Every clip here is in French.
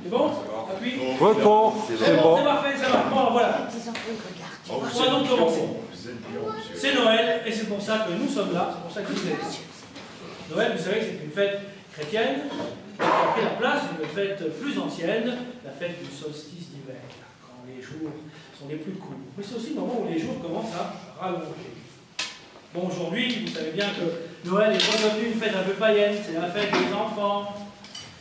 C'est bon? Appuie. Repos, c'est bon. C'est parfait, ça va. Bon, voilà. On va donc commencer. C'est Noël, et c'est pour ça que nous sommes là, c'est pour ça que vous êtes là. Noël, vous savez que c'est une fête chrétienne, qui a pris la place d'une fête plus ancienne, la fête du solstice d'hiver, quand les jours sont les plus courts. Mais c'est aussi le moment où les jours commencent à rallonger. Bon, aujourd'hui, vous savez bien que Noël est redevenu une fête un peu païenne, c'est la fête des enfants.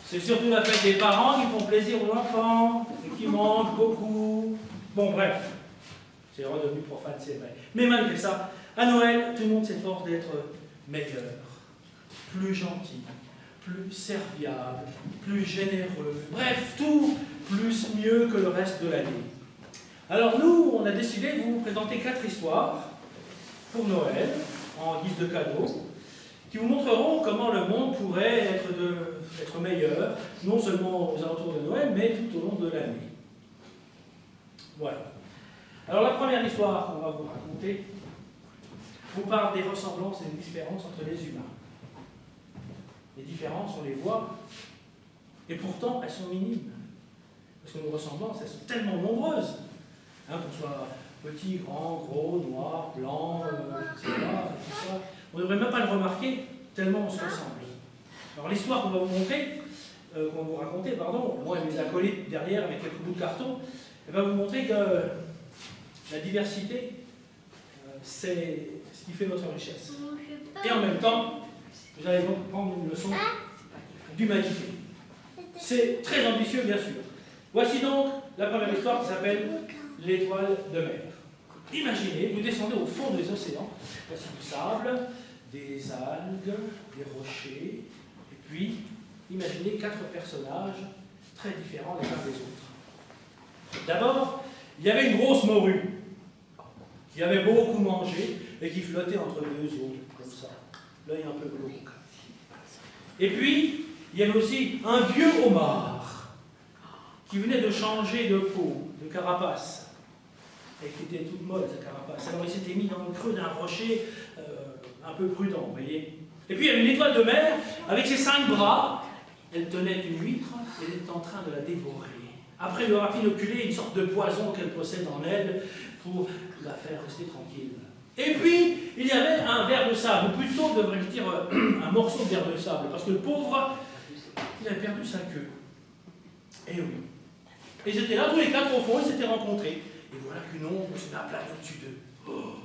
C'est surtout la fête des parents qui font plaisir aux enfants, et qui mangent beaucoup. Bon, bref, c'est redevenu profane, c'est vrai. Mais malgré ça, à Noël, tout le monde s'efforce d'être meilleur, plus gentil, plus serviable, plus généreux. Bref, tout plus mieux que le reste de l'année. Alors nous, on a décidé de vous présenter 4 histoires pour Noël, en guise de cadeau, qui vous montreront comment le monde pourrait être meilleur, non seulement aux alentours de Noël, mais tout au long de l'année. Voilà. Alors la première histoire qu'on va vous raconter vous parle des ressemblances et des différences entre les humains. Les différences, on les voit, et pourtant elles sont minimes. Parce que nos ressemblances, elles sont tellement nombreuses. Hein, qu'on soit petit, grand, gros, noir, blanc, etc. Tout ça. On ne devrait même pas le remarquer, tellement on se ressemble. Alors l'histoire qu'on va vous montrer, qu'on va vous raconter, pardon, moi et mes acolytes derrière avec quelques bouts de carton, elle va vous montrer que la diversité, c'est ce qui fait notre richesse. Et en même temps, vous allez donc prendre une leçon d'humanité. C'est très ambitieux, bien sûr. Voici donc la première histoire qui s'appelle l'étoile de mer. Imaginez, vous descendez au fond des océans, voici du sable, des algues, des rochers, et puis imaginez 4 personnages très différents les uns des autres. D'abord, il y avait une grosse morue qui avait beaucoup mangé et qui flottait entre 2 eaux, comme ça, l'œil un peu glauque. Et puis, il y avait aussi un vieux homard qui venait de changer de peau, de carapace, et qui était toute molle, sa carapace. Alors il s'était mis dans le creux d'un rocher, un peu prudent, vous voyez. Et puis il y avait une étoile de mer, avec ses 5 bras, elle tenait une huître, et elle était en train de la dévorer. Après lui avoir inoculé une sorte de poison qu'elle possède en elle, pour la faire rester tranquille. Et puis, il y avait un ver de sable, ou plutôt, devrais-je dire, un morceau de ver de sable, parce que le pauvre, il avait perdu sa queue. Et oui. Et ils étaient là, tous les 4 au fond, ils s'étaient rencontrés. Et voilà qu'une ombre se met à planer au-dessus d'eux. Oh,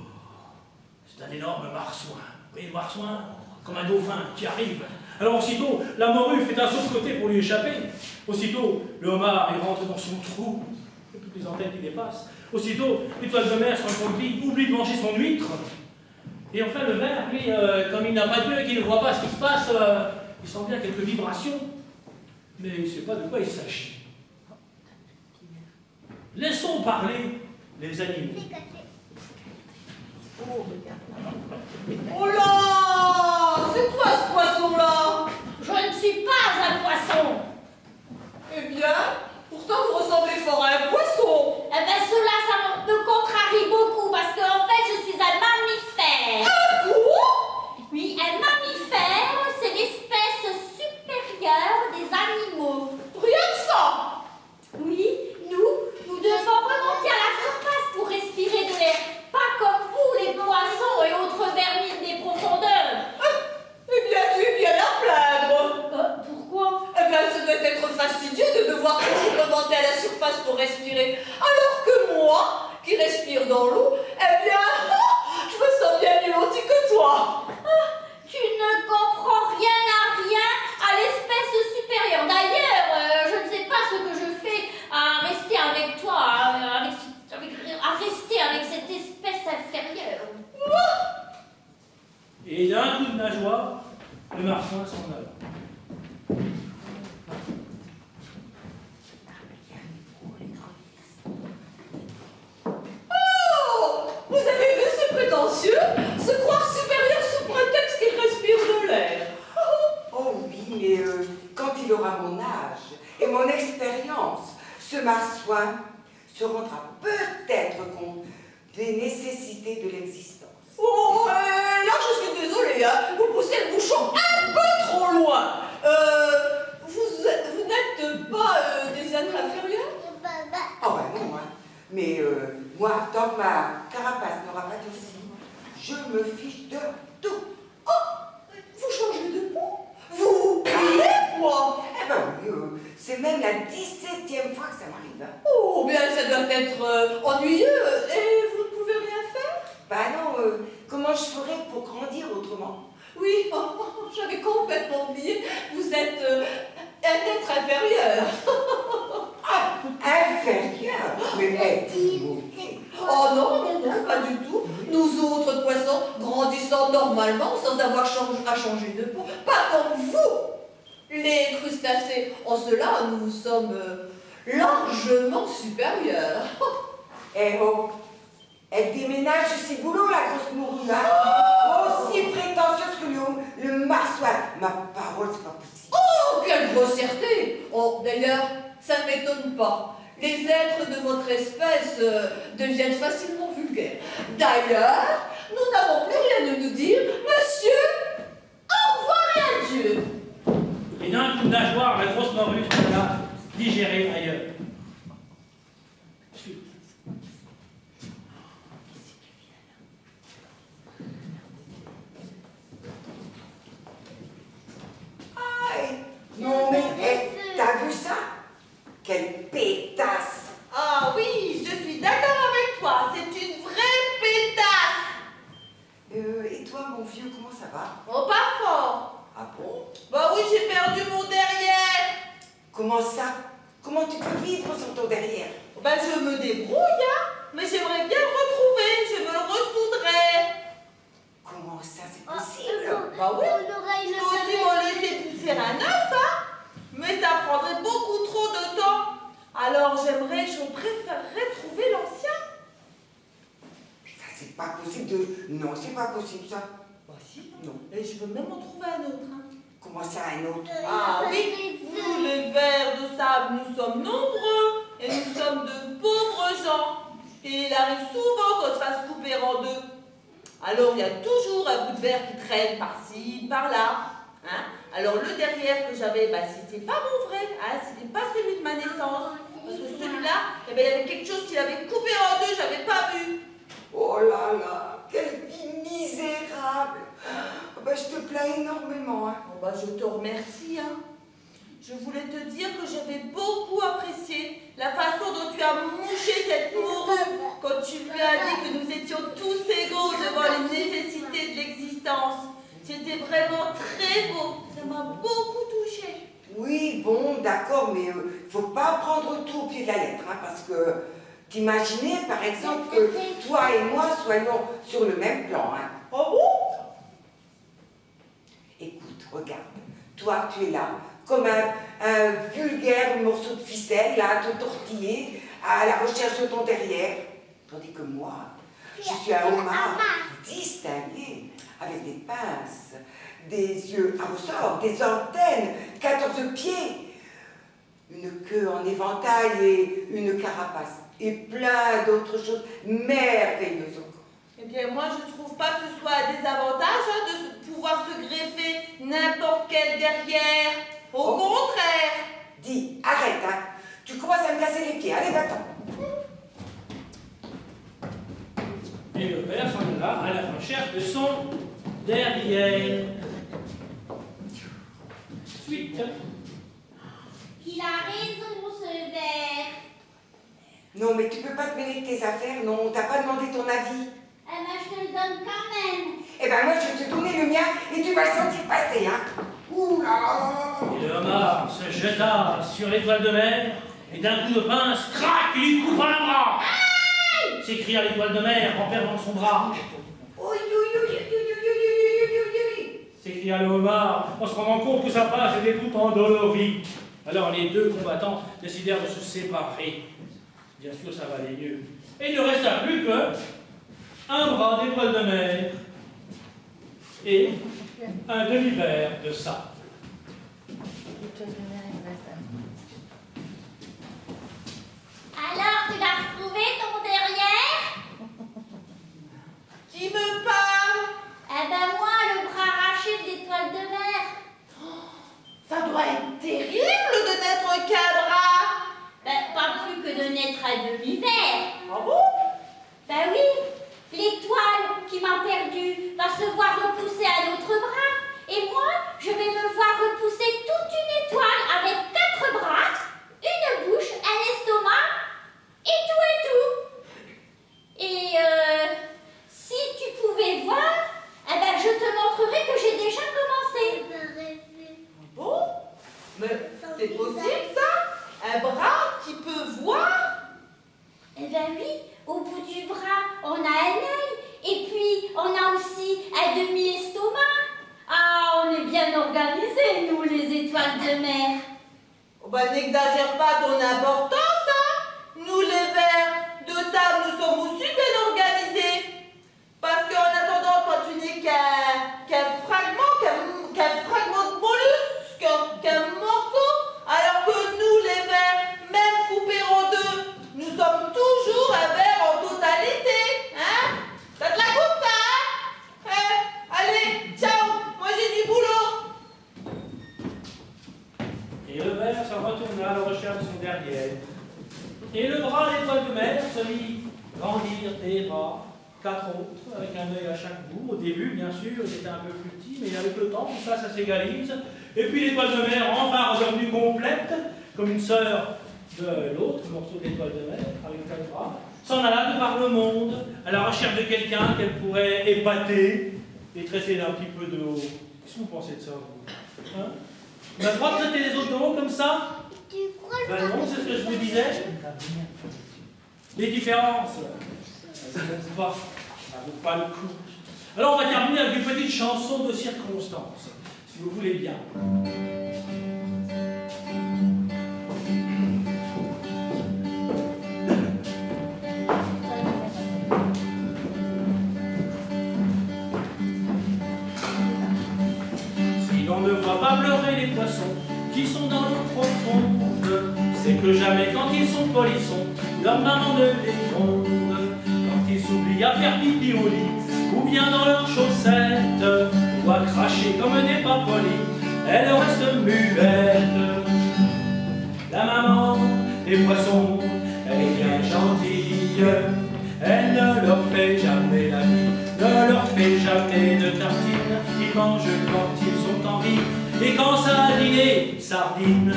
c'est un énorme marsouin. Vous voyez, le marsouin, comme un dauphin qui arrive. Alors aussitôt, la morue fait un saut de côté pour lui échapper. Aussitôt, le homard, il rentre dans son trou. Et toutes les antennes qui dépassent. Aussitôt, l'étoile de mer, sans compte, oublie de manger son huître. Et enfin, le ver, lui, comme il n'a pas de queue et qu'il ne voit pas ce qui se passe, il sent bien quelques vibrations. Mais il ne sait pas de quoi il s'agit. Laissons parler les animaux. Oh là! C'est quoi ce poisson-là? Je ne suis pas un poisson. Eh bien, pourtant vous ressemblez fort à un poisson. Eh bien, cela, ça me contrarie beaucoup parce qu'en fait, je suis un mammifère. Quoi? Oui, un mammifère, c'est l'espèce supérieure des animaux. Rien que ça. Oui, nous devons remonter à la surface pour respirer de l'air. Pas comme vous, les poissons et autres vermines des profondeurs. Eh bien, tu es bien à plaindre. Pourquoi? Eh bien, ça doit être fastidieux de devoir toujours remonter à la surface pour respirer. Alors que moi, qui respire dans l'eau, eh bien, je me sens bien mieux loti que toi. Tu ne comprends rien à l'espèce supérieure. D'ailleurs, je ne sais pas ce que je fais à rester avec toi, à rester avec cette espèce inférieure. Et d'un coup de nageoire, le marsouin s'en alla. Oh! Vous avez vu ce prétentieux se croire supérieur sous prétexte qu'il respire de l'air. Oh oui, mais quand il aura mon âge et mon expérience, ce marsouin se rendra peut-être compte des nécessités de l'existence. Oh, là je suis désolée, hein, vous poussez le bouchon un peu trop loin. Vous n'êtes pas des Tant que ma carapace n'aura pas durci, je me fiche de tout. Oh, vous changez de peau? Vous criez, quoi? Eh ben oui, c'est même la 17e fois que ça m'arrive. Hein. Oh, bien, ça doit être ennuyeux. Et vous ne pouvez rien faire? Bah non, comment je ferais pour grandir autrement? Oui, j'avais complètement oublié. Vous êtes un être inférieur. Ah, inférieur? Mais dis-moi. Oh non, non, non, pas du tout. Nous autres poissons grandissons normalement sans avoir à changer de peau. Pas comme vous, les crustacés. En cela, nous sommes largement supérieurs. Eh oh, elle déménage de ses boulots, la grosse mourue, hein? Aussi prétentieuse que le marsouin. Ma parole, c'est pas possible. Oh, quelle grossièreté! Oh, d'ailleurs, ça ne m'étonne pas. Les êtres de votre espèce deviennent facilement vulgaires. D'ailleurs, nous n'avons plus rien à nous dire. Monsieur, au revoir et adieu. Et d'un coup de nageoire, la grosse morue l'a digérée ailleurs. Suite. Non mais, t'as vu ça? Quelle pétasse! Ah oui, je suis d'accord avec toi. C'est une vraie pétasse. Et toi, mon vieux, comment ça va? Oh, pas fort. Ah bon? Bah oui, j'ai perdu mon derrière. Comment ça? Comment tu peux vivre sans ton derrière? Bah je me débrouille, hein. Mais j'aimerais bien le retrouver. Je me le ressoudrais. Comment ça, c'est possible? Bah oui. On aurait Je une peux aussi me laisser pousser un œuf, hein. Mais ça prendrait beaucoup trop de temps. Alors je préférerais trouver l'ancien. Ça, c'est pas possible de... Non, c'est pas possible, ça. Bah si. Non. Et je peux même en trouver un autre, hein. Comment ça, un autre? Ah oui, nous les vers de sable, nous sommes nombreux et nous sommes de pauvres gens. Et il arrive souvent qu'on se fasse couper en deux. Alors il y a toujours un bout de verre qui traîne par-ci, par-là. Hein? Alors le derrière que j'avais, bah, c'était pas mon vrai, hein? C'était pas celui de ma naissance. Parce que celui-là, eh ben, il y avait quelque chose qui l'avait coupé en deux, j'avais pas vu. Oh là là, quelle vie misérable! Bah, je te plains énormément, hein. Bon, bah, je te remercie, hein. Je voulais te dire que j'avais beaucoup apprécié la façon dont tu as mouché cette morue quand tu lui as dit que nous étions tous égaux devant les nécessités de l'existence. C'était vraiment très beau. Ça m'a beaucoup touchée. Oui, bon, d'accord, mais faut pas prendre tout au pied de la lettre, hein, parce que t'imaginais, par exemple, que toi et moi soyons sur le même plan, hein. Oh bon? Écoute, regarde, toi, tu es là, comme un vulgaire morceau de ficelle, là, tout tortillé, à la recherche de ton derrière, tandis que moi, je suis un homard distingué, avec des pinces, des yeux à ressort, des antennes, 14 pieds, une queue en éventail et une carapace, et plein d'autres choses merveilleuses encore. Eh bien, moi, je trouve pas que ce soit un désavantage hein, de pouvoir se greffer n'importe quel derrière. Au contraire. Dis, arrête, hein. Tu commences à me casser les pieds. Allez, va-t'en. Et le père s'en va à la recherche de son derrière. Suite. Il a raison, ce verre. Non, mais tu peux pas te mêler de tes affaires, non. On t'a pas demandé ton avis. Eh ben, je te le donne quand même. Eh ben, moi, je vais te donner le mien et tu vas le sentir passer, hein. Ouh là là là là. Et le homard se jeta sur l'étoile de mer, et d'un coup de pince, crac, il lui coupa un bras. S'écria l'étoile de mer en perdant son bras. Oui, oui, oui, oui, oui, oui, oui, oui. S'écria le homard en se rendant compte que sa pince était tout endolorie. Alors les deux combattants décidèrent de se séparer. Bien sûr, ça valait mieux. Et il ne resta plus que un bras d'étoile de mer et un demi-verre de sable. Alors, tu l'as retrouvé, ton derrière? Qui me parle? Eh ben, moi, le bras arraché de l'étoile de mer. Ça doit être terrible de n'être qu'un bras. Ben, pas plus que de naître à demi-verre. Ah bon? Ben oui, l'étoile qui m'a perdue va se voir repousser un autre bras. Et moi, je vais me voir repousser toute une étoile avec 4 bras, une bouche, un estomac, et tout. Et si tu pouvais voir, eh ben je te montrerai que j'ai déjà commencé. Bon, mais c'est possible ça? Un bras qui peut voir? Eh ben oui, au bout du bras, on a un œil, et puis on a aussi un demi-estomac. Ah, on est bien organisés, nous, les étoiles de mer. Oh ben, n'exagère pas ton importance, hein? Nous, les vers de sable, nous sommes aussi bien organisés. Parce qu'en attendant, quand tu n'es qu'un fragment de mollusque, qu'un morceau, alors que nous, les vers, même coupés en deux, nous sommes toujours un ver en totalité, hein? Ça te la coupe, ça, hein? Allez, ciao, moi j'ai du boulot. Et le ver s'en retourna à la recherche de son derrière. Et le bras à l'étoile de mer se mit grandir des bras, 4 autres, avec un œil à chaque bout. Au début, bien sûr, il était un peu plus petit, mais avec le temps, tout ça, ça s'égalise. Et puis l'étoile de mer, enfin redevenue complète, comme une sœur de l'autre morceau d'étoile de mer, avec 4 bras, s'en alla de par le monde, à la recherche de quelqu'un qu'elle pourrait épater et traiter d'un petit peu de haut. Qu'est-ce que vous pensez de ça, vous, hein? On a le droit de traiter les autres de haut comme ça? Ben non, c'est ce que je vous disais. Les différences, ça ne vaut pas le coup. Alors on va terminer avec une petite chanson de circonstance, si vous voulez bien. Si l'on ne voit pas pleurer les poissons qui sont dans l'eau profonde, c'est que jamais quand ils sont polissons, leur maman ne les gronde. Quand ils s'oublient à faire pipi au lit, ou bien dans leurs chaussettes, ou à cracher comme des pas polis, elles restent muettes. La maman des poissons, elle est bien gentille, elle ne leur fait jamais la vie, ne leur fait jamais de tartines, ils mangent quand ils sont en vie, et quand ça a dîné, sardines.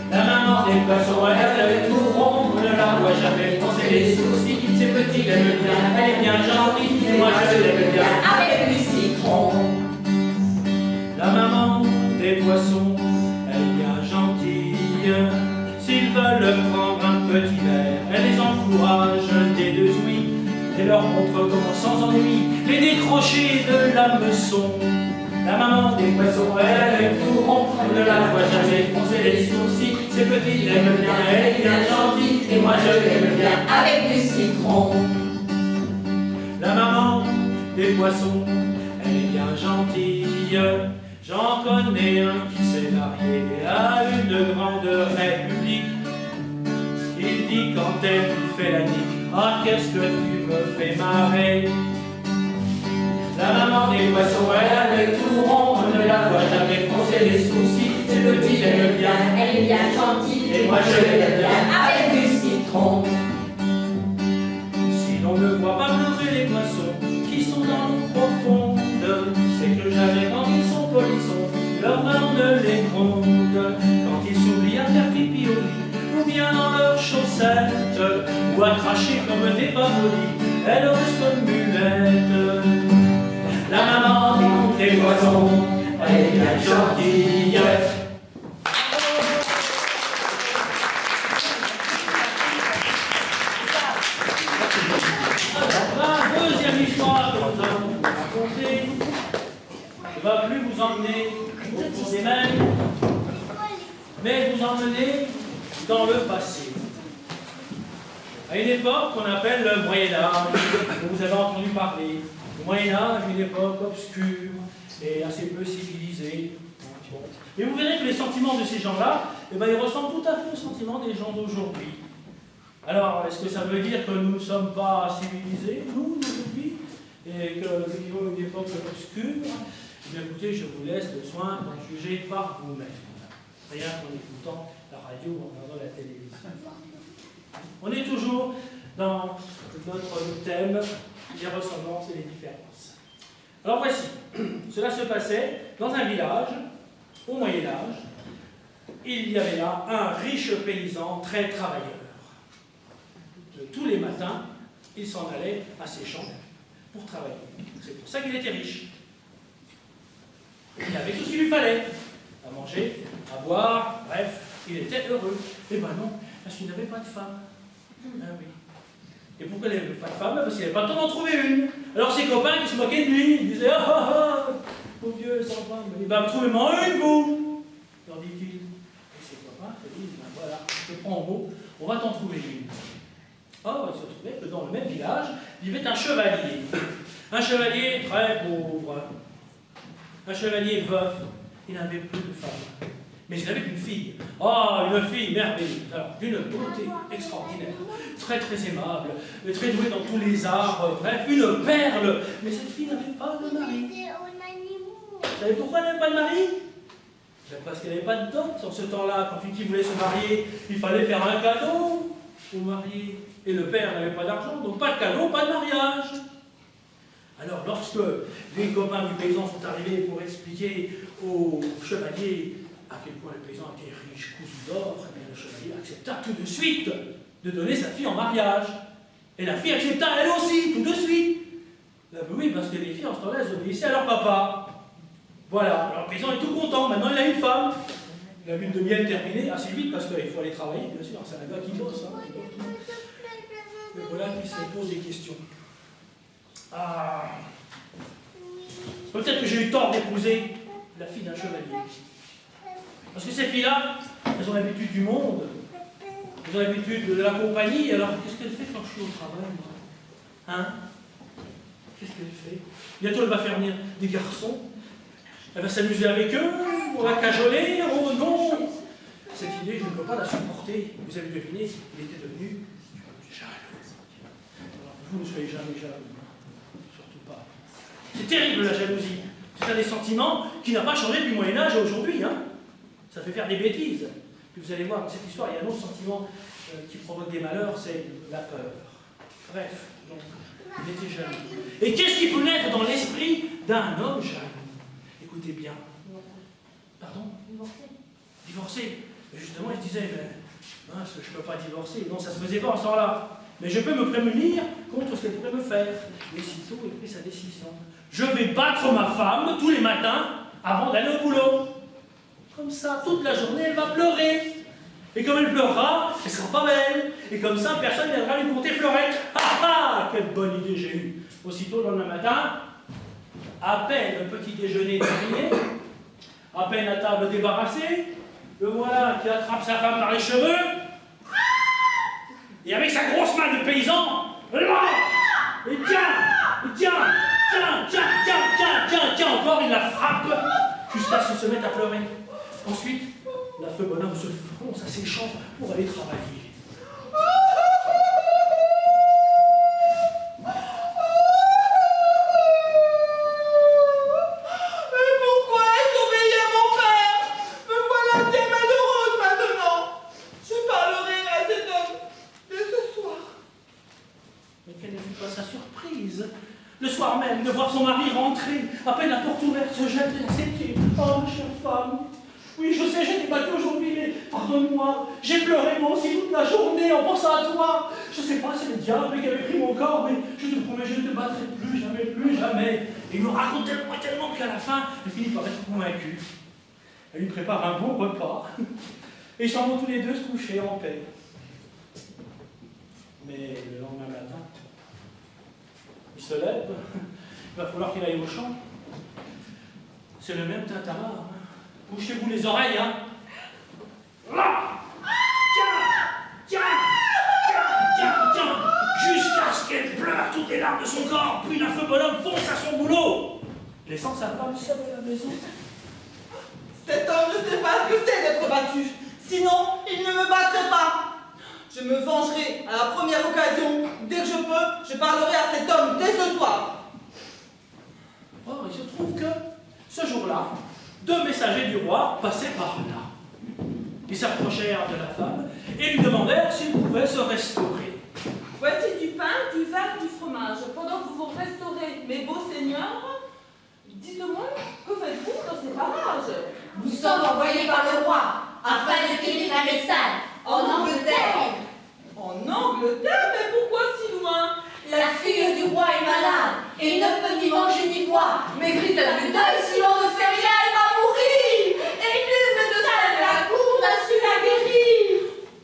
La maman des poissons, elle est tout rond, on ne la voit jamais foncer les sourcils. C'est petit, elle aime bien, elle est bien gentille, et moi je l'aime bien avec du citron. La maman des poissons, elle est bien gentille. S'ils veulent prendre un petit verre, elle les encourage des 2 ouïes et leur montre comment sans ennui les décrocher de l'hameçon. La maman des poissons, elle est tout rond, on ne la voit jamais foncer les sourcils. C'est petit, elle aime bien, elle est bien gentille, et moi je l'aime bien avec du citron. La maman des poissons, elle est bien gentille. J'en connais un qui s'est marié à une grande république. Il dit quand elle lui fait la nuit, ah qu'est-ce que tu me fais marrer. La maman des poissons, elle est tout rond, on ne la voit jamais foncer les sourcils. C'est petit, elle aime bien, Elle est bien gentille, et moi je l'aime bien avec du citron. Si l'on ne voit pas pleurer les poissons qui sont dans l'eau profonde, c'est que jamais quand ils sont polissons, leur maman ne les gronde. Quand ils s'oublient à faire pipi au lit, ou bien dans leurs chaussettes, ou à cracher comme des pavolis, elles restent muettes. La maman des poissons, elle est bien gentille. La deuxième histoire que nous allons vous raconter ne va plus vous emmener au fond des mers, mais vous emmener dans le passé. À une époque qu'on appelle le Moyen-Âge, dont vous avez entendu parler. Le Moyen-Âge, une époque obscure et assez peu civilisée. Et vous verrez que les sentiments de ces gens-là, eh ben, ils ressemblent tout à fait aux sentiments des gens d'aujourd'hui. Alors, est-ce que ça veut dire que nous ne sommes pas civilisés, nous, aujourd'hui, et que nous vivons une époque obscure? Eh bien, écoutez, je vous laisse le soin d'en juger par vous-même. Rien qu'en écoutant la radio ou en regardant la télévision. On est toujours dans notre thème, les ressemblances et les différences. Alors voici, cela se passait dans un village, au Moyen-Âge. Il y avait là un riche paysan très travailleur. Tous les matins, il s'en allait à ses champs pour travailler. C'est pour ça qu'il était riche. Il avait tout ce qu'il lui fallait, à manger, à boire, bref, il était heureux. Eh ben non, parce qu'il n'avait pas de femme. Ah oui. Et pourquoi il n'avait pas de femme? Parce qu'il n'avait pas le temps d'en trouver une. Alors ses copains qui se moquaient de lui, ils disaient: ah, mon vieux sans femme, il va me trouver une, vous, leur dit-il. Et ses copains se disent: ben voilà, je te prends au mot, on va t'en trouver une. Or, il se trouvait que dans le même village vivait un chevalier. Un chevalier très pauvre. Un chevalier veuf. Il n'avait plus de femme. Mais il avait une fille. Oh, une fille merveilleuse. Alors, d'une beauté extraordinaire. Très, très aimable. Très douée dans tous les arts. Bref, une perle. Mais cette fille n'avait pas de mari. Vous savez pourquoi elle n'avait pas de mari? Parce qu'elle n'avait pas de dot en ce temps-là. Quand une fille voulait se marier, il fallait faire un cadeau au marié. Et le père n'avait pas d'argent, donc pas de cadeau, pas de mariage. Alors lorsque les copains du paysan sont arrivés pour expliquer au chevalier à quel point le paysan était riche, cousu d'or, eh bien le chevalier accepta tout de suite de donner sa fille en mariage. Et la fille accepta elle aussi, tout de suite. Oui, parce que les filles en ce temps-là, elles obéissaient à leur papa. Voilà, alors le paysan est tout content, maintenant il a une femme. La lune de miel terminée assez vite, parce qu'il faut aller travailler, bien sûr, c'est un gars qui bosse. Hein. Mais voilà qui se pose des questions. Ah. Peut-être que j'ai eu tort d'épouser la fille d'un chevalier. Parce que ces filles-là, elles ont l'habitude du monde. Elles ont l'habitude de la compagnie. Alors, qu'est-ce qu'elle fait quand je suis au travail, moi? Hein? Qu'est-ce qu'elle fait? Bientôt, elle va faire venir des garçons. Elle va s'amuser avec eux, on va cajoler. Oh non! Cette idée, je ne peux pas la supporter. Vous avez deviné, il était devenu jaloux. Alors, vous ne soyez jamais jaloux. Surtout pas. C'est terrible, la jalousie. C'est un des sentiments qui n'a pas changé depuis le Moyen-Âge à aujourd'hui. Hein. Ça fait faire des bêtises. Puis vous allez voir, dans cette histoire, il y a un autre sentiment qui provoque des malheurs, c'est la peur. Bref, donc, il était jaloux. Et qu'est-ce qui peut naître dans l'esprit d'un homme jaloux? Écoutez bien. Pardon? Divorcer. Mais justement, il se disait, mais, mince, je ne peux pas divorcer. Non, ça ne se faisait pas en ce temps-là. Mais je peux me prémunir contre ce qu'elle pourrait me faire. Et sitôt, il prit sa décision. Je vais battre ma femme tous les matins avant d'aller au boulot. Comme ça, toute la journée, elle va pleurer. Et comme elle pleurera, elle ne sera pas belle. Et comme ça, personne ne viendra lui compter fleurette. Ah ah, quelle bonne idée j'ai eue. Aussitôt, le lendemain matin, à peine le petit déjeuner terminé, à peine la table débarrassée, le voilà qui attrape sa femme par les cheveux, et avec sa grosse main de paysan, là, et tiens, encore il la frappe, jusqu'à ce qu'il se mette à pleurer. Ensuite, l'affreux bonhomme se fonce à ses champs pour aller travailler. Le soir même, de voir son mari rentrer, à peine la porte ouverte, se jeter à ses pieds. Oh, ma chère femme, oui, je sais, j'ai été battue aujourd'hui, mais pardonne-moi, j'ai pleuré moi aussi toute la journée en pensant à toi. Je sais pas, c'est le diable qui avait pris mon corps, mais je te promets, je ne te battrai plus jamais. Et il me raconte tellement qu'à la fin, elle finit par être convaincue. Elle lui prépare un bon repas, et ils s'en vont tous les deux se coucher en paix. Mais le lendemain matin, il se lève, il va falloir qu'il aille au champ. C'est le même tintamarre. Bouchez-vous les oreilles, hein. Là. Tiens, jusqu'à ce qu'elle pleure toutes les larmes de son corps, puis l'affreux bonhomme fonce à son boulot, laissant sa femme seule à la maison. Cet homme ne sait pas ce que c'est d'être battu. Sinon, il ne me battrait pas. Je me vengerai à la première occasion. Dès que je peux, je parlerai à cet homme dès ce soir. Or, il se trouve que, ce jour-là, 2 messagers du roi passaient par là. Ils s'approchèrent de la femme et lui demandèrent s'il pouvait se restaurer. Voici du pain, du vin, du fromage. Pendant que vous vous restaurez, mes beaux seigneurs, dites-moi, que faites-vous dans ces parages? Nous sommes envoyés par le roi afin de guérir la médecine en Angleterre. En Angleterre? Mais pourquoi si loin? La fille du roi est malade et ne peut ni manger ni boire. Maigrit à vue d'œil, si l'on ne fait rien, elle va mourir. Et nul médecin de la cour n'a su la guérir.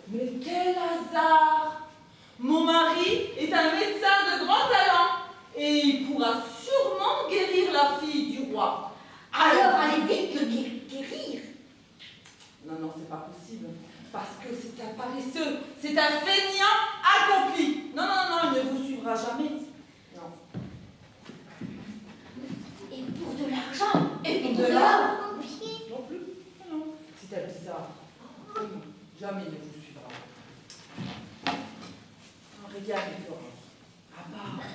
Mais quel hasard! Mon mari est un médecin de grand talent et il pourra sûrement guérir la fille du roi. Alors allez vite le guérir. Non, non, c'est pas possible. Parce que c'est un paresseux, c'est un feignant accompli. Non, non, non, il ne vous suivra jamais. Non. Et pour de l'argent. Et pour de l'or. l'or. Non plus. Non, non. C'est un bizarre. Jamais il ne vous suivra. Regarde, Florence. À part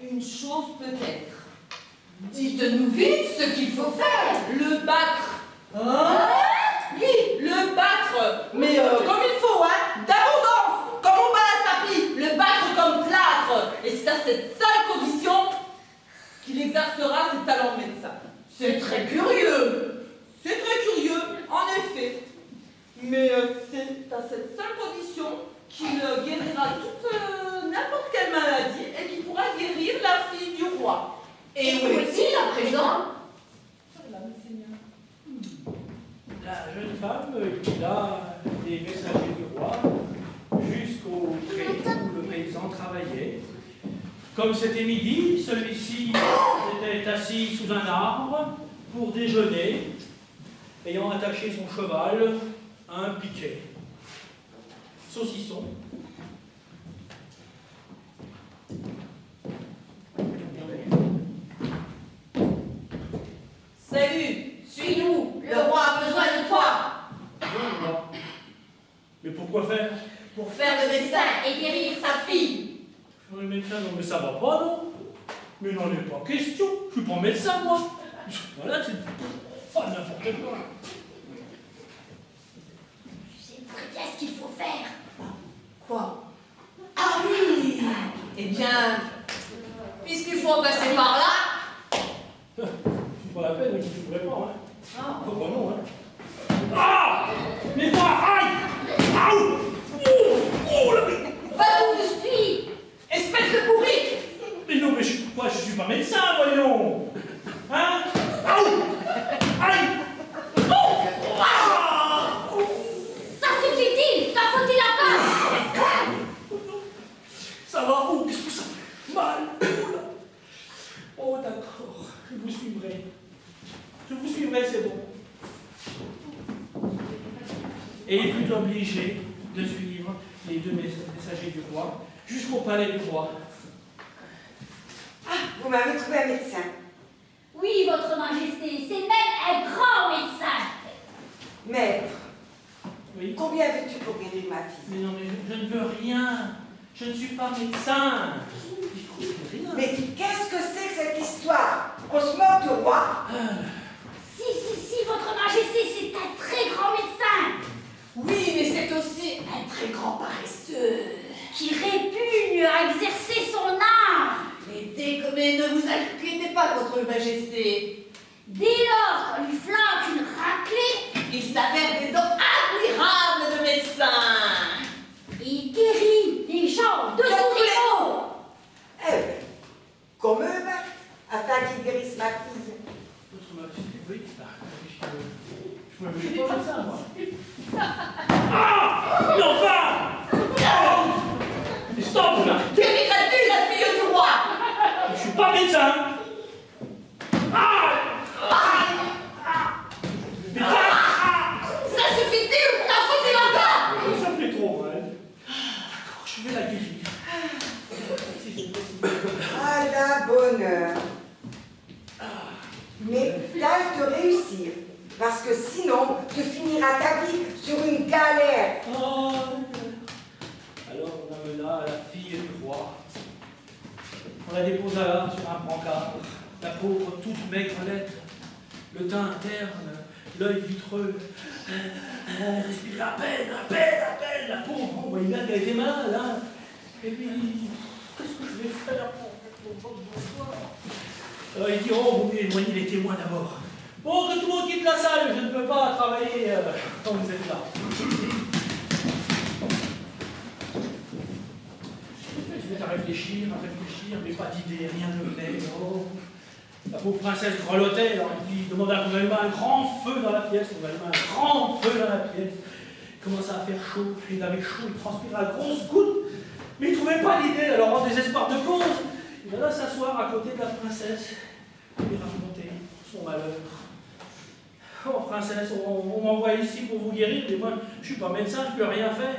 une chose peut-être. Dites-nous vite ce qu'il faut faire. Le battre. Hein? Oui, le battre. Mais comme il faut, hein. D'abondance. Comme on bat un tapis. Le battre comme plâtre. Et c'est à cette seule condition qu'il exercera ses talents de médecin. C'est très curieux. C'est très curieux, en effet. Mais c'est à cette seule condition qu'il guérira toute n'importe quelle maladie et qu'il pourra guérir la fille du roi. Et où est-il à présent? Là, Monseigneur. La jeune femme qui a des messagers du roi jusqu'au pré où le paysan travaillait. Comme c'était midi, celui-ci était assis sous un arbre pour déjeuner, ayant attaché son cheval à un piquet. Saucisson. Salut. Suis-nous, le roi a besoin de toi. Mais pourquoi faire? Pour faire le médecin et guérir sa fille. Faire le médecin, non mais ça va pas, non? Mais n'en est pas question, je suis pas médecin, moi. Voilà, c'est pas n'importe quoi. Tu sais qu'est-ce qu'il faut faire? Quoi? Ah oui. Eh bien, puisqu'il faut en passer par là. C'est pas la peine, je ne pourrais pas, hein. Ah. Oh, bah non, hein. Ah! Mais quoi? Aïe! Aouh! Oh là, mais... Va où je suis? Espèce de bourrique. Mais non, mais je suis pas médecin, voyons! Hein? Aouh! Aïe! Oh! Ah! Ça suffit-il? T'as foutu la page. Ça va? Oh, qu'est-ce que ça fait mal? Oh là! Oh, d'accord, je vous suivrai. Je vous suivrai, c'est bon. Et il fut obligé de suivre les deux messagers du roi jusqu'au palais du roi. Ah, vous m'avez trouvé un médecin. Oui, votre majesté, c'est même un grand médecin. Maître, Oui. combien veux-tu pour guérir ma fille? Mais non, mais je ne veux rien. Je ne suis pas médecin. J'écoute rien. Mais qu'est-ce que c'est que cette histoire? On se moque du roi? Si, votre majesté, c'est un très grand médecin. Oui, mais c'est aussi un très grand paresseux. Qui répugne à exercer son art. Mais ne vous inquiétez pas, votre majesté. Dès lors qu'on lui flanque une raclée, Il s'avère des dons admirables de médecin. il guérit les gens de tous les maux. Eh bien, qu'on me batte afin qu'il guérisse ma fille. Votre majesté, oui. Je suis pas médecin, moi. Ah! Mais enfin! Oh! Stop, là! Guériras-tu la fille du roi? Je suis pas médecin! Ah! Mais Ça suffit-il? T'as foutu la page? ça fait trop mal. D'accord, je vais la guérir. Si c'est possible. Ah, la bonheur. Mais tâche de réussir, parce que sinon, tu finiras ta vie sur une galère. Oh. Alors on amena la fille du roi. On la déposa là sur un brancard. La pauvre toute maigrelette, le teint terne, l'œil vitreux. Elle respirait à peine, la pauvre. On voyait bien qu'elle était malade, hein. Et puis, qu'est-ce que je vais faire pour voir? Il dit, oh, vous mieux éloigner les témoins d'abord. Bon, que tout le monde quitte la salle, je ne peux pas travailler quand vous êtes là. Je vais à réfléchir, mais pas d'idée, rien ne venait. Oh. La pauvre princesse grelottait, alors il demanda qu'on allume un grand feu dans la pièce, on allume un grand feu dans la pièce. Il commença à faire chaud, il avait chaud, il transpirait à grosses gouttes, mais il ne trouvait pas l'idée, alors en désespoir de cause, il alla s'asseoir à côté de la princesse et raconter son malheur. Oh princesse, on m'envoie ici pour vous guérir, mais moi je ne suis pas médecin, je ne peux rien faire.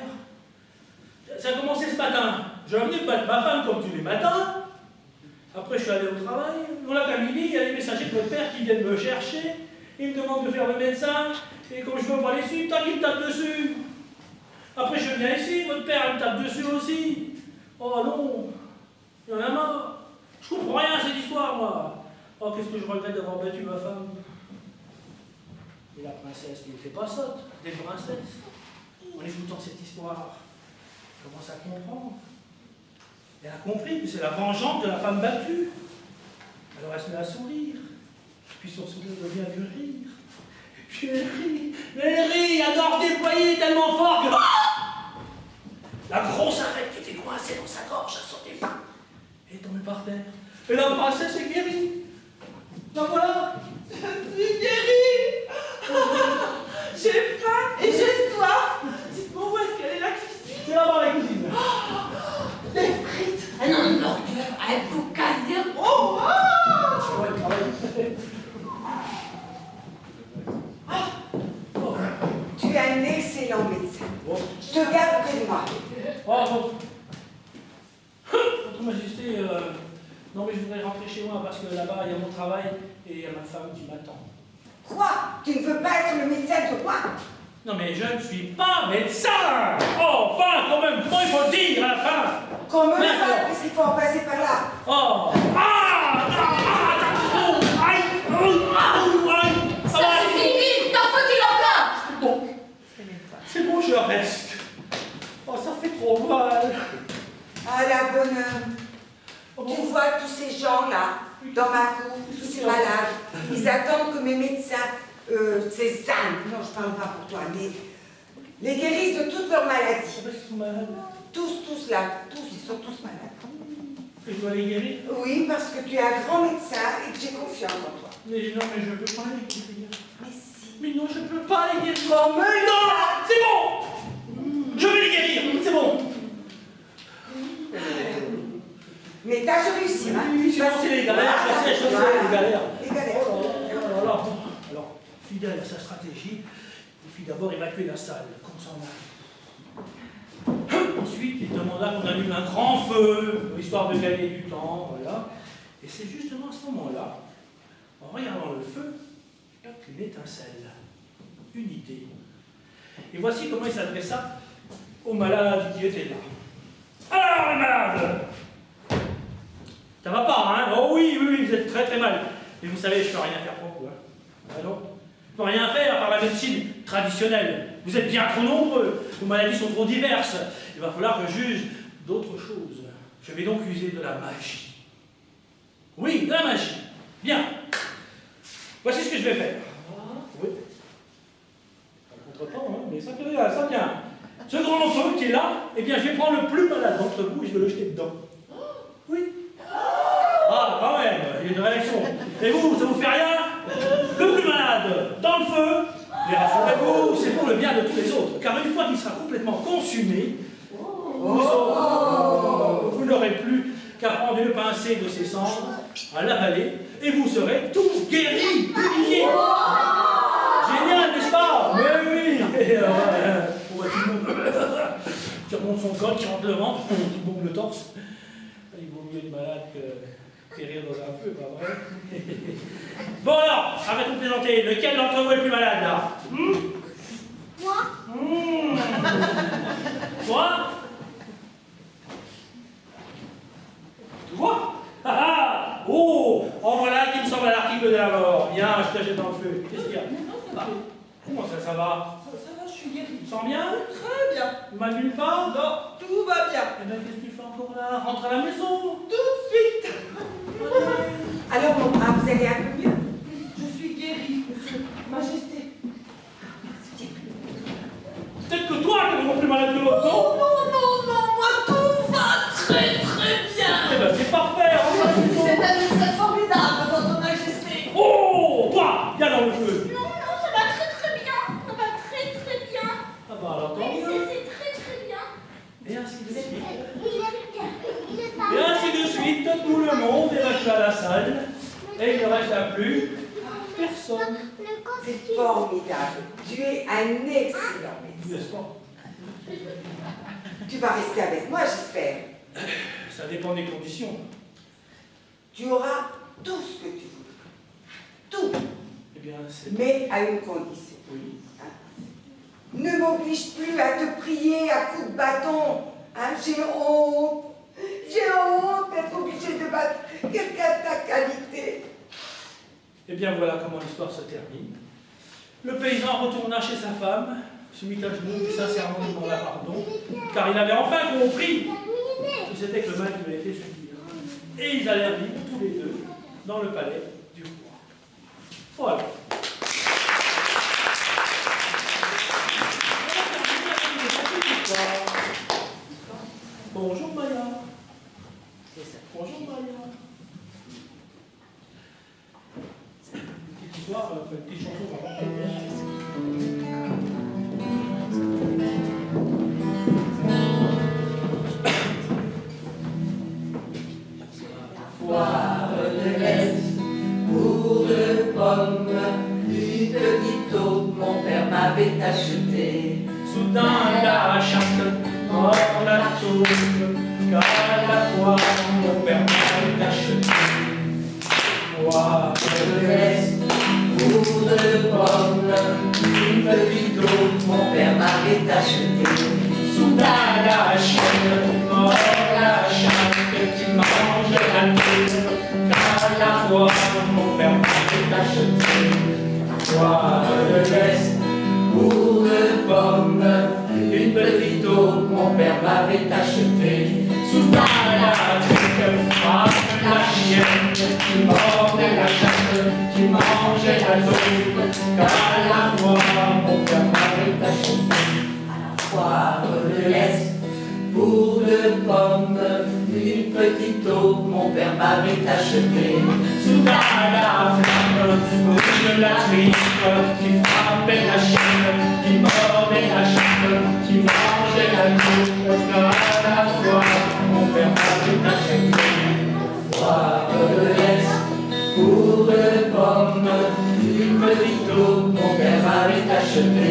Ça a commencé ce matin. Je venais battre ma femme comme tous les matins. Après, je suis allé au travail. Voilà qu'à midi, il y a les messagers de votre père qui viennent me chercher. Ils me demandent de faire le médecin. Et comme je ne veux pas les suivre, tant qu'ils me tapent dessus. Après, je viens ici, votre père il me tape dessus aussi. Oh non, il y en a marre. Je comprends rien à cette histoire, moi. Oh, qu'est-ce que je regrette d'avoir battu ma femme. Et la princesse, qui n'était pas sotte, des princesses. En écoutant cette histoire, elle commence à comprendre. Elle a compris que c'est la vengeance de la femme battue. Alors elle se met à sourire. Puis son sourire devient du rire. Puis elle rit. Mais elle rit, à gorge déployée tellement fort que... La grosse arête qui était coincée dans sa gorge, elle sautait pas. Elle est tombée par terre. Et la princesse est guérie. Ben voilà. Je suis guérie. J'ai faim et j'ai soif. Dites-moi où est-ce qu'elle est la cuisine? C'est là-bas la cuisine. Des frites. Un hamburger, un boucasse. Oh, Ouais, travaille. Tu es un excellent médecin. Bon. Je te garde près de moi. Oh, bon. Votre Majesté, non mais je voudrais rentrer chez moi parce que là-bas il y a mon travail et il y a ma femme qui m'attend. Quoi? Tu ne veux pas être le médecin de moi? Non mais je ne suis pas médecin. Oh, enfin quand même, comment il faut dire à la fin? Comment Mais ça? alors Qu'est-ce qu'il faut en passer par là? Oh. Aïe. Ça suffit, t'en faut-il encore? Bon. C'est bon, je reste. Oh, ça fait trop mal. Ah, la bonne heure. Tu vois tous ces gens-là, dans ma cour, tous ces malades, ils attendent que mes médecins, ces ânes, non, je parle pas pour toi, mais les guérissent de toutes leurs maladies. Ils sont malades. Tous là, tous, ils sont tous malades. Que je dois les guérir? Oui, parce que tu es un grand médecin et que j'ai confiance en toi. Mais non, mais je ne peux pas les guérir. Mais si. Mais non, je ne peux pas les guérir. Comme Non, c'est bon. Je vais les guérir, c'est bon. Mais t'as réussi, hein? Oui, j'ai lancé les galères, je sais, les galères. Les galères. Oh là là. Alors, fidèle à sa stratégie, il fit d'abord évacuer la salle, qu'on s'en aille. Ensuite, il demanda qu'on allume un grand feu, histoire de gagner du temps, voilà. Et c'est justement à ce moment-là, en regardant le feu, qu'une étincelle, une idée. Et voici comment il s'adressa aux malades qui étaient là. Alors, les malades! Ça va pas, hein? Oh oui, vous êtes très très mal. Mais vous savez, je ne peux rien faire pour vous. Hein? Ah non? Je ne peux rien faire par la médecine traditionnelle. Vous êtes bien trop nombreux. Vos maladies sont trop diverses. Il va falloir que je juge d'autre chose. Je vais donc user de la magie. Oui, de la magie. Bien. Voici ce que je vais faire. Oui. Pas contre-temps, hein, mais ça fait rien, ça vient. Ce grand feu qui est là, eh bien, je vais prendre le plus malade d'entre vous et je vais le jeter dedans. Oui. Ah, quand même, il y a une réaction. Et vous, ça vous fait rien? Le plus malade, dans le feu, mais rassurez-vous, c'est pour le bien de tous les autres. Car une fois qu'il sera complètement consumé, vous n'aurez plus qu'à prendre une pincée de ses cendres, à l'avaler, et vous serez tous guéris, purifiés. Génial, n'est-ce pas? Mais oui. On voit tout le monde qui remonte son col, qui rentre le ventre, qui bombe le torse. Il vaut mieux être malade que périr dans un feu, pas vrai? Bon alors, arrêtons de plaisanter. Lequel d'entre vous est le plus malade là? Moi? Toi? Toi? Ah ah! Oh! En voilà qui me semble à l'article de la mort. Viens, je te jette dans le feu. Qu'est-ce qu'il y a? Non, ça va. Comment ça, ça va? Ça va, je suis guérie. Tu te sens bien? Très bien. Tu m'allumes pas? Non, tout va bien. Eh bien, qu'est-ce que tu fais encore? encore là? Rentre à la maison. Tout de suite. Alors, mon brave, vous allez un peu mieux? Je suis guérie, Monsieur Majesté. Peut-être que toi, t'es vraiment plus malade que l'autre, non? Non, moi tout va très bien. Eh ben, c'est parfait. C'est un essai formidable, Votre Majesté. Oh, toi, viens dans le feu. Non, ça va très bien. Ça va très bien. Ah bah alors, tant Oui, mieux. c'est très bien. Et ainsi de suite. Il est pas Et ainsi de suite, tout le monde évacue à la salle. Et il ne reste plus personne. C'est formidable. Tu es un excellent médecin. N'est-ce pas? Tu vas rester avec moi, j'espère. Ça dépend des conditions. Tu auras tout ce que tu veux. Tout. Eh bien, c'est... Mais à une condition. Oui. Ne m'oblige plus à te prier à coups de bâton. Hein, j'ai honte. J'ai honte d'être obligée de battre quelqu'un de ta qualité. Eh bien, voilà comment l'histoire se termine. Le paysan retourna chez sa femme, se mit à genoux, puis sincèrement demanda pardon, car il avait enfin compris que c'était que le mal qui lui avait fait subir. Et ils allèrent vivre tous les deux dans le palais du roi. Voilà. Bonjour Maya. Bonjour Maya. Une petite histoire, une petite chanson Foire de l'Est pour de pommes, une petite taupe, mon père m'avait acheté. Soudain la chatte, hors la tour, car à la fois mon père m'avait acheté. Foire De l'Est pour de pommes, une petite taupe, mon père m'avait acheté. soudain la chatte, hors la chatte qui mange la tour, car à la fois mon père m'avait acheté. Foire de l'Est pour de pommes, une petite taupe, mon père m'avait acheté. Soudain la trique frappe la chienne qui mordait la chatte, qui mangeait la taupe, car à la fois mon père m'avait acheté. Foire de l'Est pour de pommes, une petite taupe, mon père m'avait acheté. Soudain la flamme rouge la trique qui frappait la chienne, qui mordait la chatte, qui mangeait la taupe, car à la fois mon père m'avait acheté. Foire de l'Est pour de pommes, une petite taupe, mon père m'avait acheté.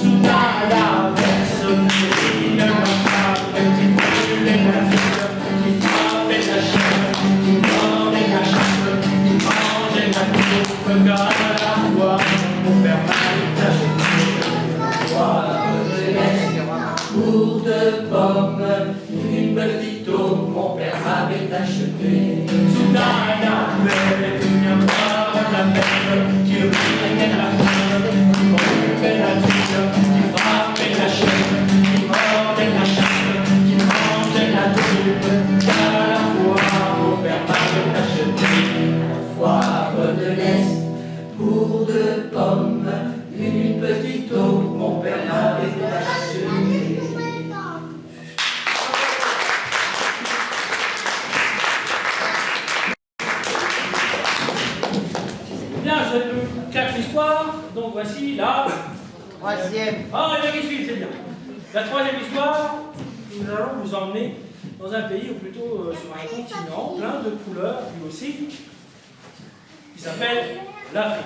Soudain la verse brille la frappe qui brûlait la ville, qui frappait la chaîne, qui mordait la chatte, qui mangeait la taupe, car à la fois mon père m'avait acheté. Foire de l'Est pour de pommes, une petite taupe, mon père m'avait acheté. Soudain la belle vient voir la belle qui ruinait la femme, qui rompait la tuile, qui frappait la chaîne, qui mordait la chatte, qui mangeait la taupe, car à la fois mon père m'avait acheté. Foire de l'Est pour de pommes, une petite taupe, mon père m'avait acheté. Bien, je vais vous 4 histoires, donc voici la Troisième. Ah, il y en a qui suivent, c'est bien. La troisième histoire, nous allons vous emmener dans un pays, ou plutôt sur un continent, plein de couleurs, lui aussi, qui s'appelle l'Afrique.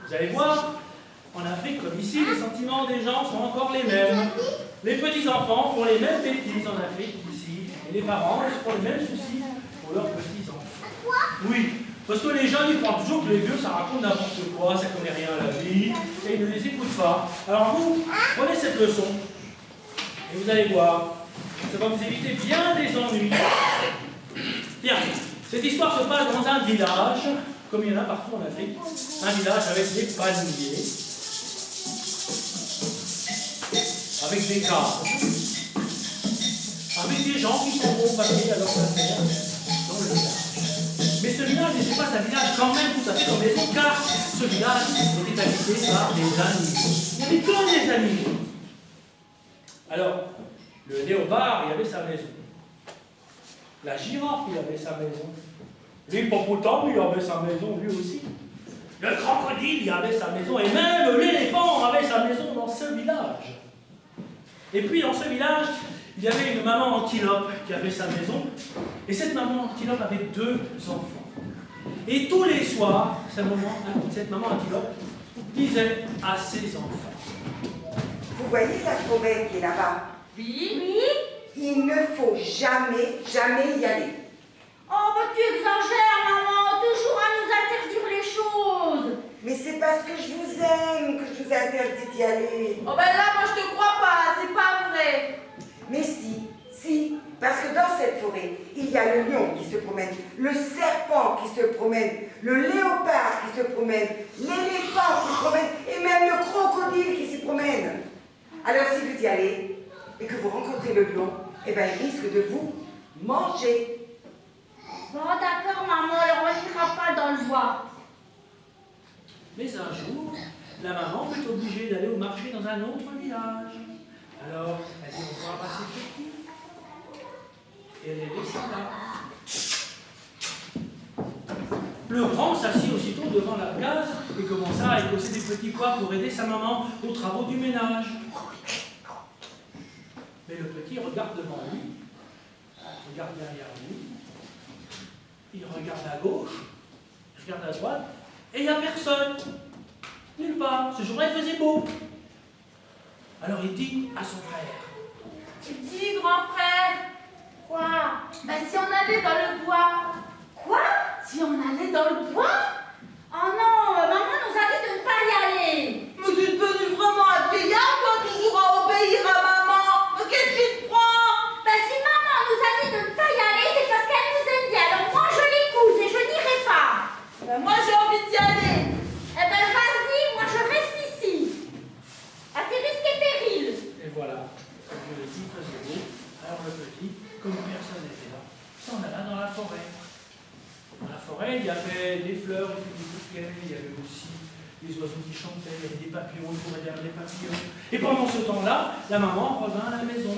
Vous allez voir, en Afrique, comme ici, les sentiments des gens sont encore les mêmes. Les petits-enfants font les mêmes bêtises en Afrique qu'ici, et les parents se font les mêmes soucis pour leurs petits-enfants. Oui, parce que les jeunes, ils croient toujours que les vieux, ça raconte n'importe quoi, ça connaît rien à la vie, et ils ne les écoutent pas. Alors vous, prenez cette leçon, et vous allez voir, ça va vous éviter bien des ennuis. Bien, cette histoire se passe dans un village, comme il y en a partout en Afrique, un village avec des palmiers, avec des cases, avec des gens qui s'en vont passer à leur affaire dans le village. Mais ce village n'était pas un village quand même tout à fait comme les autres, car ce village était habité par des animaux. Il n'y avait que des animaux. Alors, le léopard, il avait sa maison. La girafe, il avait sa maison. L'hippopotame, il avait sa maison lui aussi. Le crocodile, il avait sa maison. Et même l'éléphant avait sa maison dans ce village. Et puis, dans ce village, il y avait une maman antilope qui avait sa maison. Et cette maman antilope avait 2 enfants. Et tous les soirs, cette maman antilope disait à ses enfants: Vous voyez la forêt qui est là-bas? Oui, oui. Il ne faut jamais, jamais y aller. Oh, bah tu exagères, maman, toujours à nous interdire les choses. Mais c'est parce que je vous aime que je vous interdis d'y aller. Oh ben là, moi je te crois pas, c'est pas vrai. Mais si, parce que dans cette forêt, il y a le lion qui se promène, le serpent qui se promène, le léopard qui se promène, l'éléphant qui se promène, et même le crocodile qui s'y promène. Alors si vous y allez, et que vous rencontrez le lion, eh ben il risque de vous manger. Bon, d'accord, maman, alors on n'ira pas dans le bois. Mais un jour, la maman fut obligée d'aller au marché dans un autre village. Alors, elle dit au revoir à ses petits. Et elle les laissa là. Le grand s'assit aussitôt devant la case et commença à écosser des petits pois pour aider sa maman aux travaux du ménage. Mais le petit regarde devant lui, regarde derrière lui, il regarde à gauche, il regarde à droite, et il n'y a personne. Nulle part. Ce jour-là, il faisait beau. Alors il dit à son frère: Dis, grand frère. Quoi? Ben si on allait dans le bois. Quoi? Si on allait dans le bois? Oh non, maman nous a dit de ne pas y aller. Mais tu es devenu vraiment impayable, toi, toujours à obéir à maman. Mais qu'est-ce qui te prend? Ben si maman nous a dit de ne pas y aller, c'est parce qu'elle nous aime bien. Alors moi je l'écoute et je n'irai pas. Ben moi j'ai envie d'y aller. Eh ben vas-y, moi je reste ici. À tes risques et périls. Et voilà, comme je l'ai dit, il faisait beau. Alors le petit, comme personne n'était là, s'en alla dans la forêt. Dans la forêt, il y avait des fleurs, il y avait des bouquets, il y avait aussi des oiseaux qui chantaient, il y avait des papillons, il courait derrière les papillons. Et pendant ce temps-là, la maman revint à la maison.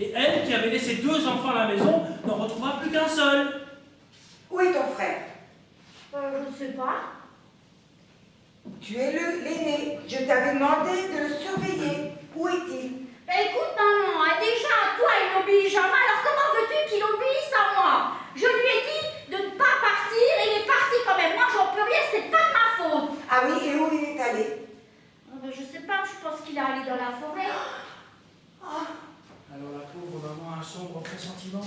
Et elle, qui avait laissé 2 enfants à la maison, n'en retrouva plus qu'un seul. Où est ton frère? Je ne sais pas. Tu es l'aîné. Je t'avais demandé de le surveiller. Où est-il? Ben écoute maman, déjà à toi il n'obéit jamais, alors comment veux-tu qu'il obéisse à moi? Je lui ai dit de ne pas partir et il est parti quand même. Moi j'en peux rien, c'est pas de ma faute. Ah oui, et où il est allé? Ben, je sais pas, je pense qu'il est allé dans la forêt. Alors la pauvre maman a un sombre pressentiment.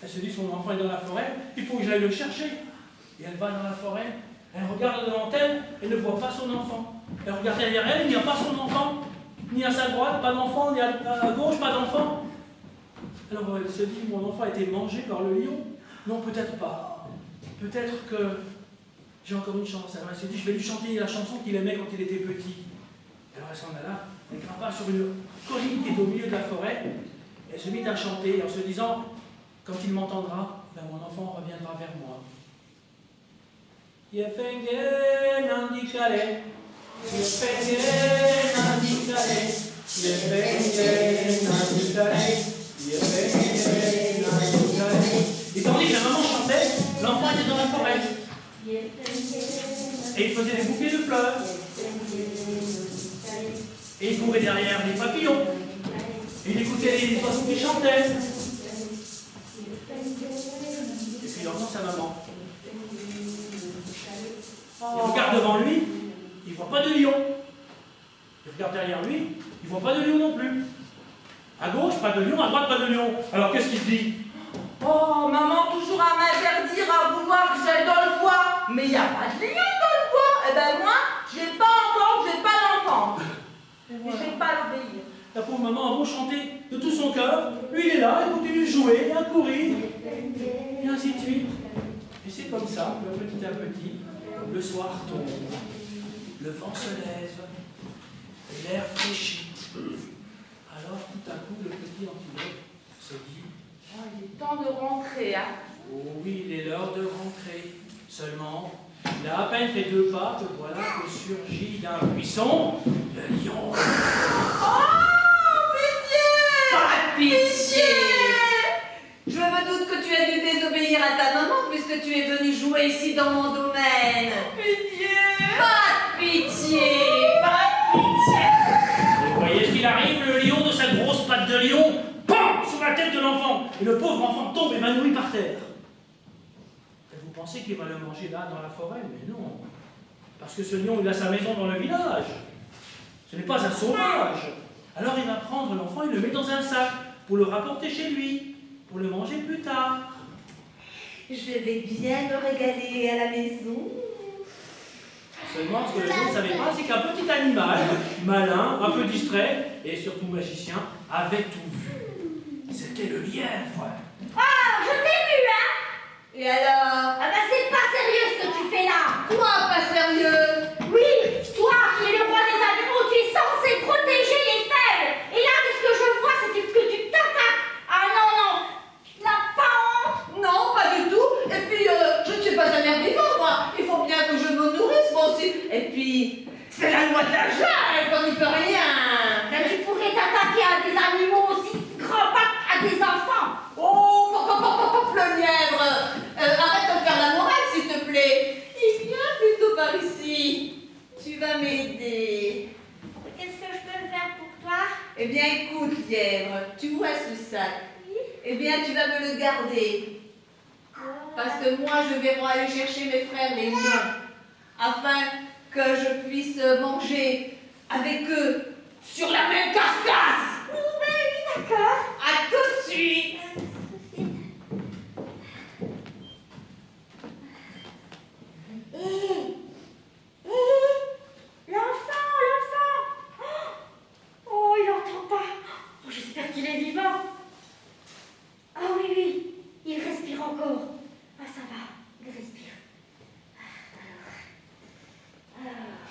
Elle se dit: son enfant est dans la forêt, il faut que j'aille le chercher. Et elle va dans la forêt, elle regarde devant elle et ne voit pas son enfant. Elle regarde derrière elle, il n'y a pas son enfant. Ni à sa droite, pas d'enfant, ni à gauche, pas d'enfant. Alors elle se dit: mon enfant a été mangé par le lion? Non, peut-être pas. Peut-être que j'ai encore une chance. Alors elle se dit: je vais lui chanter la chanson qu'il aimait quand il était petit. Alors elle s'en alla, elle grimpa sur une colline qui est au milieu de la forêt. Elle se mit à chanter en se disant: quand il m'entendra, ben mon enfant reviendra vers moi. Yefenge nandikale, yefenge nandikale, yefenge nandikale, yefenge nandikale. Et tandis que la maman chantait, l'enfant était dans la forêt. Et il faisait des bouquets de fleurs. Et il courait derrière les papillons. Et il écoutait les oiseaux qui chantaient. Et puis il entend sa maman. Il regarde devant lui, il ne voit pas de lion. Il regarde derrière lui, il ne voit pas de lion non plus. À gauche, pas de lion, à droite, pas de lion. Alors qu'est-ce qu'il se dit? Oh, maman toujours à m'interdire, à vouloir que j'aille dans le bois. Mais il n'y a pas de lion dans le bois. Eh ben moi, je vais pas entendre, je vais pas l'entendre. Et je vais pas l'obéir. La pauvre maman a beau chanter de tout son cœur, lui il est là, il continue de jouer, à courir, et ainsi de suite. Et c'est comme ça que petit à petit, le soir tombe, le vent se lève, l'air fraîchit. Alors, tout à coup, le petit antilope se dit Oh, il est temps de rentrer, hein. oh oui, il est l'heure de rentrer. Seulement, il a à peine fait 2 pas que voilà que surgit d'un buisson le lion. Oh, pitié! Pas de pitié! Je me doute que tu as dû désobéir à ta maman puisque tu es venu jouer ici dans mon domaine. Pitié! Pas de pitié! Pas de pitié! Et vous voyez ce qu'il arrive, le lion de sa grosse patte de lion, PAM sur la tête de l'enfant. Et le pauvre enfant tombe évanoui par terre. Et vous pensez qu'il va le manger là dans la forêt? Mais non. Parce que ce lion, il a sa maison dans le village. Ce n'est pas un sauvage. Alors il va prendre l'enfant et le met dans un sac pour le rapporter chez lui, pour le manger plus tard. Je vais bien me régaler à la maison. Seulement, ce que le lion ne savait pas, c'est qu'un petit animal, malin, un peu distrait, et surtout magicien, avait tout vu. C'était le lièvre. Ah, je t'ai vu, hein? Et alors? Ah bah c'est pas sérieux ce que tu fais là. Quoi, pas sérieux? Oui, toi qui es le roi des animaux, tu es censé protéger les faibles. Et là, ce que je vois, c'est que tu t'attaques. Ah non, non, tu n'as pas honte? Non, pas du tout. Et puis, je ne suis pas un herbivore, moi. Il faut bien que je me nourrisse, moi aussi. Et puis, c'est la loi de la jungle, on n'y peut rien. Ben, tu pourrais t'attaquer à des animaux aussi grands, pas à des enfants. Oh, pop, le lièvre. Arrête de faire la morale, s'il te plaît. Il vient plutôt par ici. Tu vas m'aider. Qu'est-ce que je peux faire pour toi? Eh bien, écoute, lièvre, tu vois ce sac? Eh bien, tu vas me le garder. Parce que moi, je vais aller chercher mes frères les lions, afin que je puisse manger avec eux sur la même carcasse. Ben oui, d'accord. À tout de suite. L'enfant! Oh, il n'entend pas. Oh, j'espère qu'il est vivant. Ah oui, oui, il respire encore. Ah, ça va, il respire.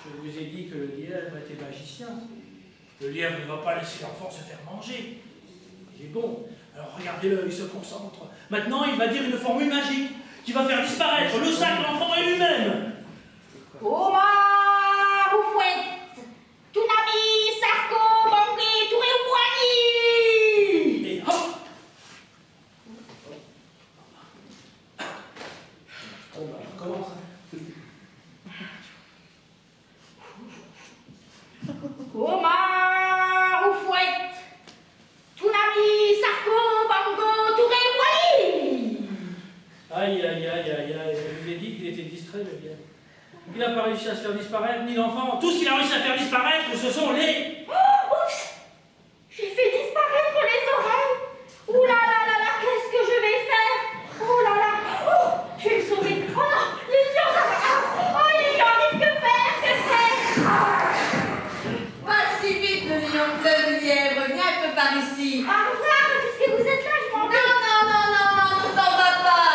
Je vous ai dit que le lièvre était magicien. Le lièvre ne va pas laisser l'enfant se faire manger. Il est bon. Alors regardez-le, il se concentre. Maintenant, il va dire une formule magique qui va faire disparaître le sac, l'enfant et lui-même. Oma, Oufouette, Tounami, Sarko, Bangé, Touré, Ouani. Et hop! On commence. Oma, Oufouette, Tounami, Sarko, Bango, Touré, Ouani. Aïe, aïe, aïe, aïe, aïe. Je vous ai dit qu'il était distrait, le lièvre. Il n'a pas réussi à se faire disparaître, ni l'enfant. Tout ce qu'il a réussi à faire disparaître, ce sont les... Oh, oups, j'ai fait disparaître les oreilles. Ouh là là là là, qu'est-ce que je vais faire? Oh là là, oh, je vais me sauver. Oh non, les lions, oh les lions, qu'est-ce que faire? Pas si vite, le lièvre. Viens un peu par ici. Au revoir, puisque vous êtes là, je m'en vais. Non, ne t'en vas pas.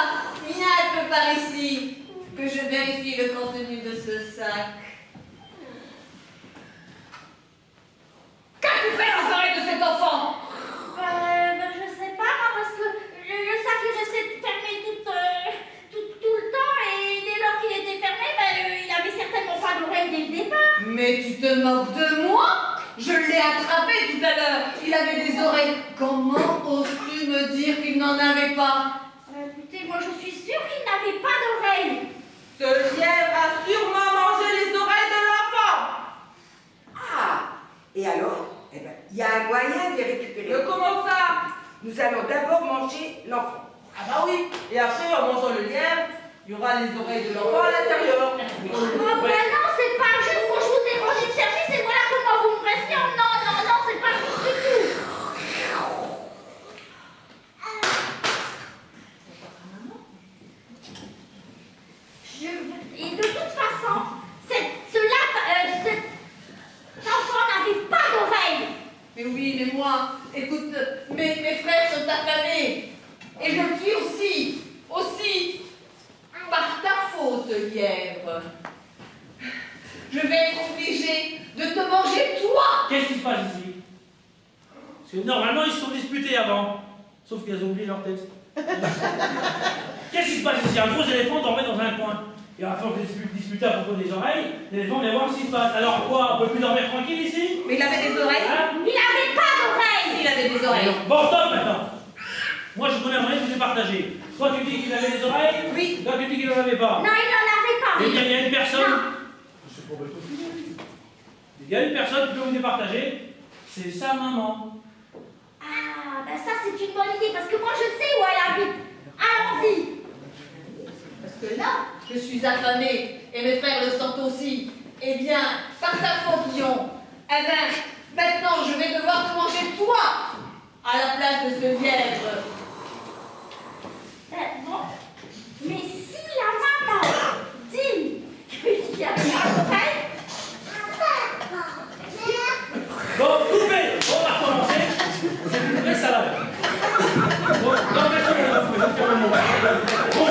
Viens un peu par ici, que je vérifie le contenu de ce sac. Qu'as-tu fait aux oreilles de cet enfant? Je sais pas, moi, parce que le sac est resté fermé tout le temps, et dès lors qu'il était fermé, il avait certainement pas d'oreilles dès le départ. Mais tu te moques de moi? Je l'ai attrapé tout à l'heure. Il avait des oreilles. Comment oses-tu me dire qu'il n'en avait pas? Écoutez, moi je suis sûre qu'il n'avait pas d'oreilles. Ce lièvre a sûrement mangé les oreilles de l'enfant. Ah, et alors? Eh bien, il y a un moyen de les récupérer. Mais comment ça? Nous allons d'abord manger l'enfant. Ah bah oui. Et après, en mangeant le lièvre, il y aura les oreilles de l'enfant à l'intérieur. Ah bah non, c'est pas juste pour je vous ai rendu de service et voilà comment vous me pressiez. Non, c'est pas juste du tout. Et de toute façon, cet enfant n'avait pas d'oreilles. Mais oui, mais moi, écoute, mes frères sont affamés. Et je le suis aussi. Par ta faute, lièvre. Je vais être obligée de te manger toi. Qu'est-ce qui se passe ici? Parce que normalement, ils se sont disputés avant. Sauf qu'ils ont oublié leur texte. Qu'est-ce qui se passe ici? Un gros éléphant dormait dans un coin. Et à la fin, on discutait à propos des oreilles. L'éléphant vient voir ce qui se passe. Alors quoi? On peut plus dormir tranquille ici? Mais il avait des oreilles? Hein? Il n'avait pas d'oreilles. Il avait des oreilles. Bon, stop maintenant. Moi, je connais un moyen de vous départager. Toi, tu dis qu'il avait des oreilles. Oui. Toi, tu dis qu'il n'en avait pas. Non, il n'en avait pas. Eh bien, il y a une personne. Non. Je sais pas où il y a une personne qui peut vous départager. C'est sa maman. Ah, ben ça c'est une bonne idée parce que moi je sais où elle habite. Allons-y. Parce que là, je suis affamée et mes frères le sentent aussi. Eh bien, par ta faute, Guillaume, eh bien, maintenant je vais devoir te manger toi à la place de ce lièvre. Bon. Mais si la maman dit qu'il y a pas d'oreille, Bon, coupez. On va recommencer. C'est une vraie salade. Bon, non, personne ne va faire le mot. Bon,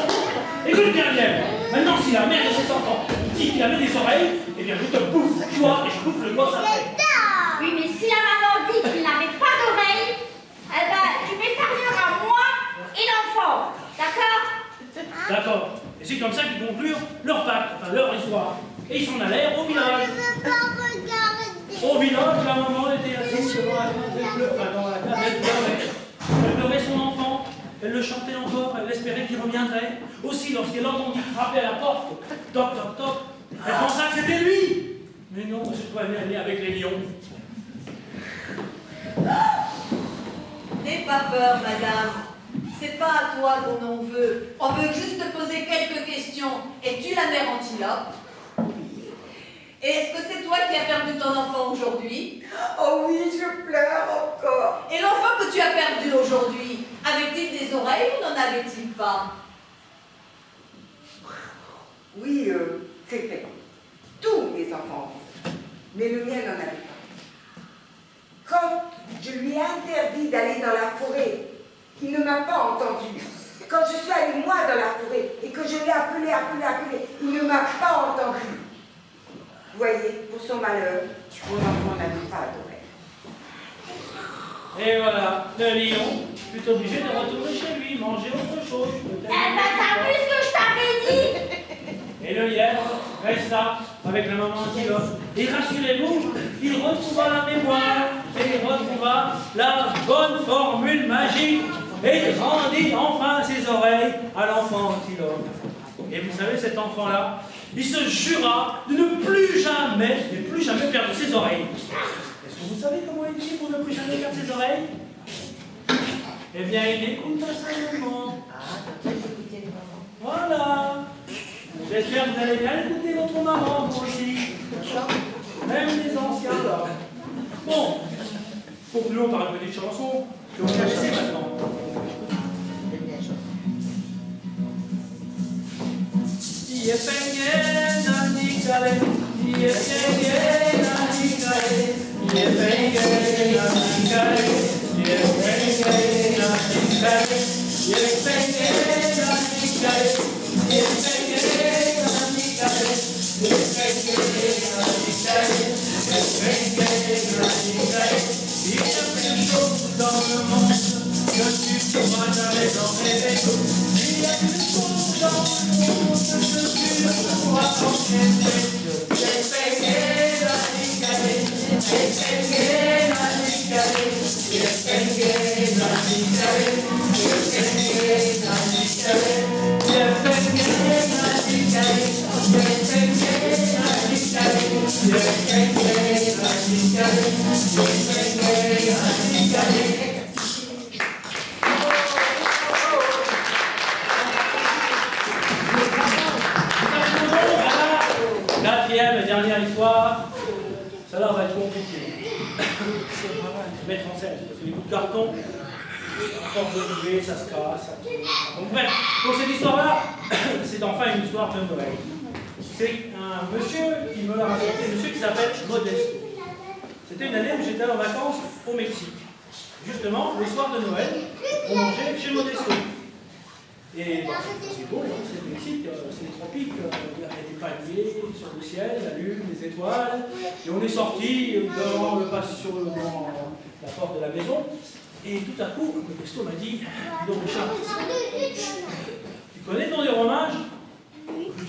écoute bien, Lièvre. Maintenant, si la mère de cet enfant dit qu'il avait des oreilles, eh bien, je te bouffe, toi, et je bouffe le gosse après. oui, mais si la maman dit qu'il n'avait pas d'oreille, eh ben, tu m'épargneras moi et l'enfant. D'accord? D'accord. Et c'est comme ça qu'ils conclurent leur pacte, enfin leur histoire. Et ils s'en allèrent au village. Au village, la maman était assise devant la table, elle pleurait, enfin dans la table, elle pleurait. Elle pleurait son enfant, elle le chantait encore, elle espérait qu'il reviendrait. Aussi, lorsqu'elle entendit frapper à la porte, toc toc toc, elle pensa que c'était lui. Mais non, cette fois elle est avec les lions. N'aie pas peur, madame. C'est pas à toi qu'on en veut. On veut juste te poser quelques questions. Es-tu la mère Antilope? Et est-ce que c'est toi qui as perdu ton enfant aujourd'hui? Oh oui, je pleure encore. Et l'enfant que tu as perdu aujourd'hui, avait-il des oreilles ou n'en avait-il pas? Oui, c'est vrai. Tous mes enfants, mais le mien n'en avait pas. Quand je lui ai interdit d'aller dans la forêt, il ne m'a pas entendu. Quand je suis allée moi dans la forêt et que je l'ai appelé, il ne m'a pas entendu. Vous voyez, pour son malheur, mon enfant n'avait pas d'oreille. Et voilà, le lion fut obligé de retourner chez lui, manger autre chose. Eh ben, t'as vu ce que je t'avais dit? Et le lièvre resta avec la maman Antilope. Et rassurez-vous, il retrouva la mémoire et il retrouva la bonne formule magique. Et il rendit enfin ses oreilles à l'enfant Antilope. Et vous savez, cet enfant-là, il se jura de ne plus jamais perdre ses oreilles. Est-ce que vous savez comment il dit pour ne plus jamais perdre ses oreilles? Eh bien, il écoute sa maman. Voilà. J'espère que vous allez bien écouter votre maman, vous aussi. Même les anciens, là. Bon, concluons par une petite chanson que vous connaissez maintenant. Quatrième et dernière histoire, celle-là va être compliquée. Je vais mettre en scène, parce que les bouts de carton, à force de bouger, ça se casse. Donc bref, pour cette histoire-là, c'est enfin une histoire de Noël. C'est un monsieur qui me l'a raconté, un monsieur qui s'appelle Modesto. C'était une année où j'étais en vacances au Mexique. Justement, le soir de Noël, on mangeait chez Modesto. Et bah, c'est beau, hein, c'est le Mexique, c'est les tropiques, il y a des palmiers sur le ciel, la lune, les étoiles. Et on est sorti dans la porte de la maison. Et tout à coup, le pesto m'a dit, dis donc Richard, tu connais le nom des romages? Bien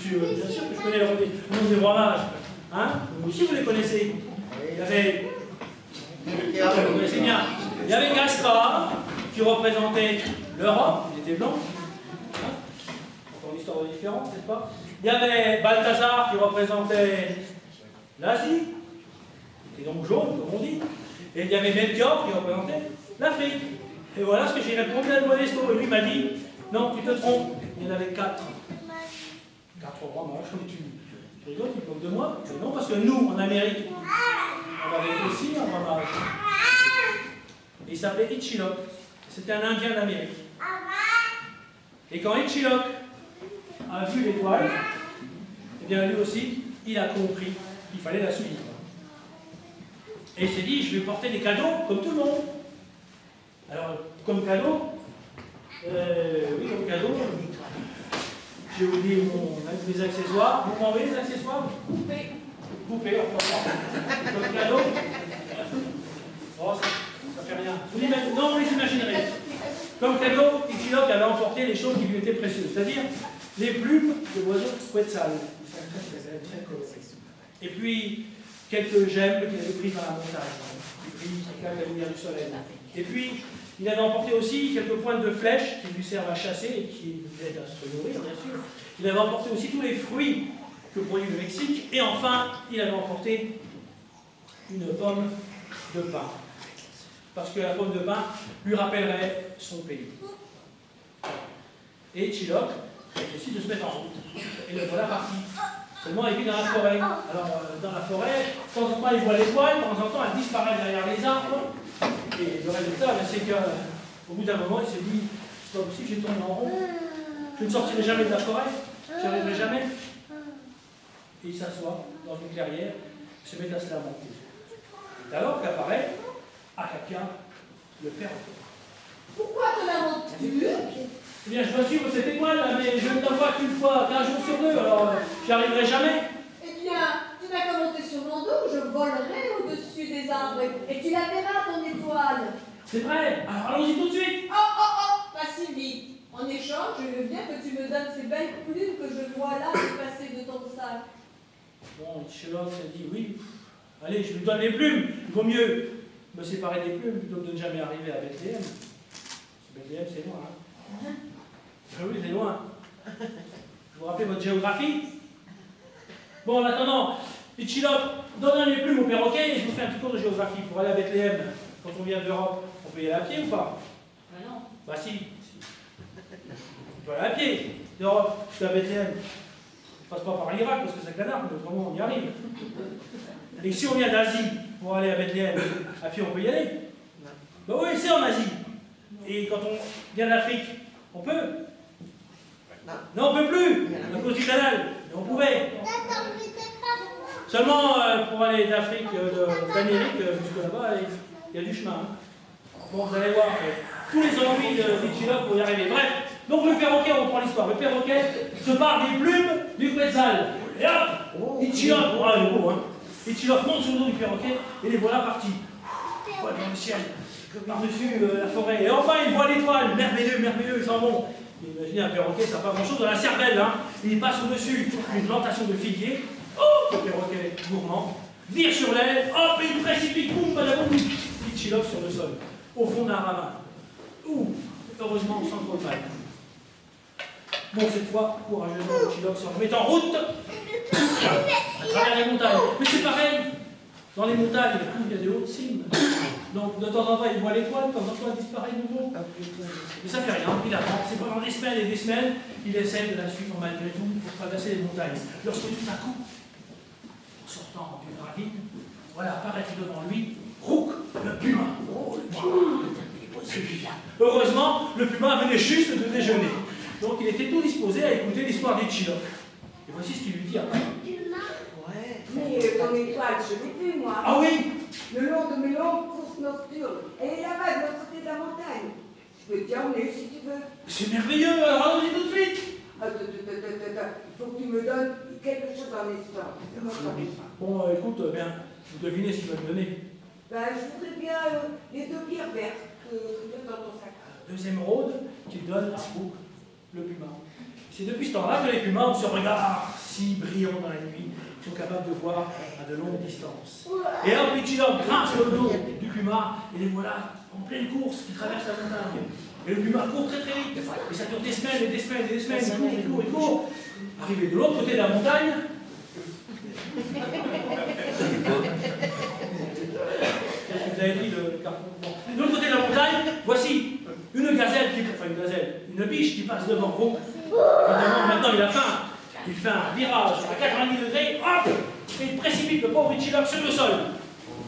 sûr que je connais le nom des romages. Hein? Vous aussi vous les connaissez. Il y avait, vous connaissez bien, il y avait Gaspard qui représentait l'Europe, il était blanc. Hein? Encore une histoire différente, n'est-ce pas? Il y avait Balthazar qui représentait l'Asie, qui était donc jaune, comme on dit. Et il y avait Melchior qui représentait l'Afrique. Et voilà ce que j'ai répondu à Modesto. Et lui m'a dit, non, tu te trompes, il y en avait 4. 4 romages, tu rigoles, tu te moques de moi? Mais non, parce que nous, en Amérique, on avait aussi un romage. Il s'appelait Ichilok. C'était un Indien d'Amérique. Et quand Ichilok a vu l'étoile, eh bien lui aussi, il a compris qu'il fallait la suivre. Et il s'est dit, je vais porter des cadeaux comme tout le monde. Alors, comme cadeau, oui, comme cadeau, j'ai oublié mes accessoires. Vous m'envoyez les accessoires? Poupée. Poupée, comme cadeau. Oh, ça fait rien. Non, vous les imaginerez. Comme cadeau, Ichilok avait emporté les choses qui lui étaient précieuses, c'est-à-dire les plumes de l'oiseau Quetzal. Très colorées. Et puis, quelques gemmes qu'il avait prises dans la montagne, qui brillent avec la lumière du soleil. Et puis, il avait emporté aussi quelques pointes de flèches qui lui servent à chasser et qui lui aident à se nourrir, bien sûr. Il avait emporté aussi tous les fruits que produit le Mexique. Et enfin, il avait emporté une pomme de pin. Parce que la pomme de pin lui rappellerait son pays. Et Ichilok décide de se mettre en route. Et le voilà parti. Seulement, il vit dans la forêt. Alors, dans la forêt, de temps en temps, il voit l'étoile, de temps en temps, elle disparaît derrière les arbres. Et le résultat, c'est qu'au bout d'un moment, il se dit, c'est pas possible, j'ai tourné en rond. Je ne sortirai jamais de la forêt, j'y arriverai jamais. Et il s'assoit dans une clairière, il se met à se lamenter. C'est alors qu'apparaît Akaka, le perroquet. Pourquoi te lamentes-tu? Eh bien, je dois suivre cette étoile, là, mais je ne la vois qu'une fois, 15 jours sur 2, alors j'y arriverai jamais. Eh bien, tu n'as qu'à monter sur mon dos, je volerai au-dessus des arbres et tu la verras, ton étoile. C'est vrai, alors allons-y tout de suite. Oh, pas si vite. En échange, je veux bien que tu me donnes ces belles plumes que je vois là passer de ton sac. Bon, Ichilok s'est dit, oui, allez, je lui donne les plumes, il vaut mieux me séparer des plumes plutôt que de ne jamais arriver à Bethléem. Bethléem, c'est loin, hein? Ah oui, c'est loin. Je vous rappelle votre géographie? Bon, en attendant, Ichilok, donne les plumes au perroquet et je vous fais un petit cours de géographie. Pour aller à Bethléem, quand on vient d'Europe, on peut y aller à pied ou pas? Ben non. Bah si. On peut aller à pied d'Europe jusqu'à Bethléem. On passe pas par l'Irak parce que c'est canard, mais autrement on y arrive. Et si on vient d'Asie pour aller à Bethléem, à pied on peut y aller? Bah oui, c'est en Asie. Et quand on vient d'Afrique, on peut? Non, on ne peut plus, à cause du canal, mais on pouvait. Seulement, pour aller d'Afrique, d'Amérique, jusque là-bas, il y a du chemin. Hein. Bon, vous allez voir, tous les ennuis d'Ichilok pour y arriver. Bref, donc le perroquet, on reprend l'histoire. Le perroquet se part des plumes du Quetzal. Et hop, Ichilok, oh, il est beau, hein. Ichilok monte sur le dos du perroquet et les voilà partis. Voilà, dans le ciel, par-dessus la forêt. Et enfin, il voit l'étoile, merveilleux, merveilleux, ils s'en vont. Imaginez un perroquet, ça n'a pas grand-chose dans la cervelle, hein. Il passe au-dessus d'une plantation de figuiers. Oh, le perroquet gourmand vire sur l'aile, hop, et il précipite, boum, badaboum, Ichilok sur le sol, au fond d'un ravin. Ouh, heureusement, sans trop de mal. Bon, cette fois, courageusement, Ichilok se remet en route à travers les montagnes. Mais c'est pareil, dans les montagnes, il y a des hautes cimes. Donc, de temps en temps, il voit l'étoile, de temps en temps, elle disparaît de nouveau. Mais ça fait rien, il avance. C'est pendant des semaines et des semaines, il essaie de la suivre malgré tout pour traverser les montagnes. Lorsque tout à coup, en sortant d'une ravine, voilà, apparaît devant lui, Rouk, le puma. Oh, le puma. Heureusement, le puma venait juste de déjeuner. Donc, il était tout disposé à écouter l'histoire d'Ichilok. Et voici ce qu'il lui dit après. Ouais. Mais ton étoile, je l'ai vue, moi. Ah oui? Le long de mes longues courses nocturnes. Elle est là-bas, de l'autre côté de la montagne. Je peux t'y emmener si tu veux. C'est merveilleux, alors allons-y tout de suite. Attends, il faut que tu me donnes quelque chose en espérance. Bon, écoute, bien, vous devinez ce qu'il va me donner. Ben, je voudrais bien les 2 pierres vertes que tu as dans ton sac. 2 émeraudes qu'il donne à Spook, le puma. C'est depuis ce temps-là que les pumas ont ce regard si brillant dans la nuit, qu'ils sont capables de voir à de longues distances. Et là, Pichilok grimpe sur le dos du puma, et les voilà en pleine course qui traverse la montagne. Et le puma court très très vite, et ça dure des semaines et des semaines et des semaines, il court. Arrivé de l'autre côté de la montagne, vous avez dit le carton. Bon. De l'autre côté de la montagne, voici une gazelle, une biche qui passe devant vous. Évidemment, maintenant il a faim. Il fait un virage à 90 degrés, hop, et il précipite le pauvre Pichilok sur le sol.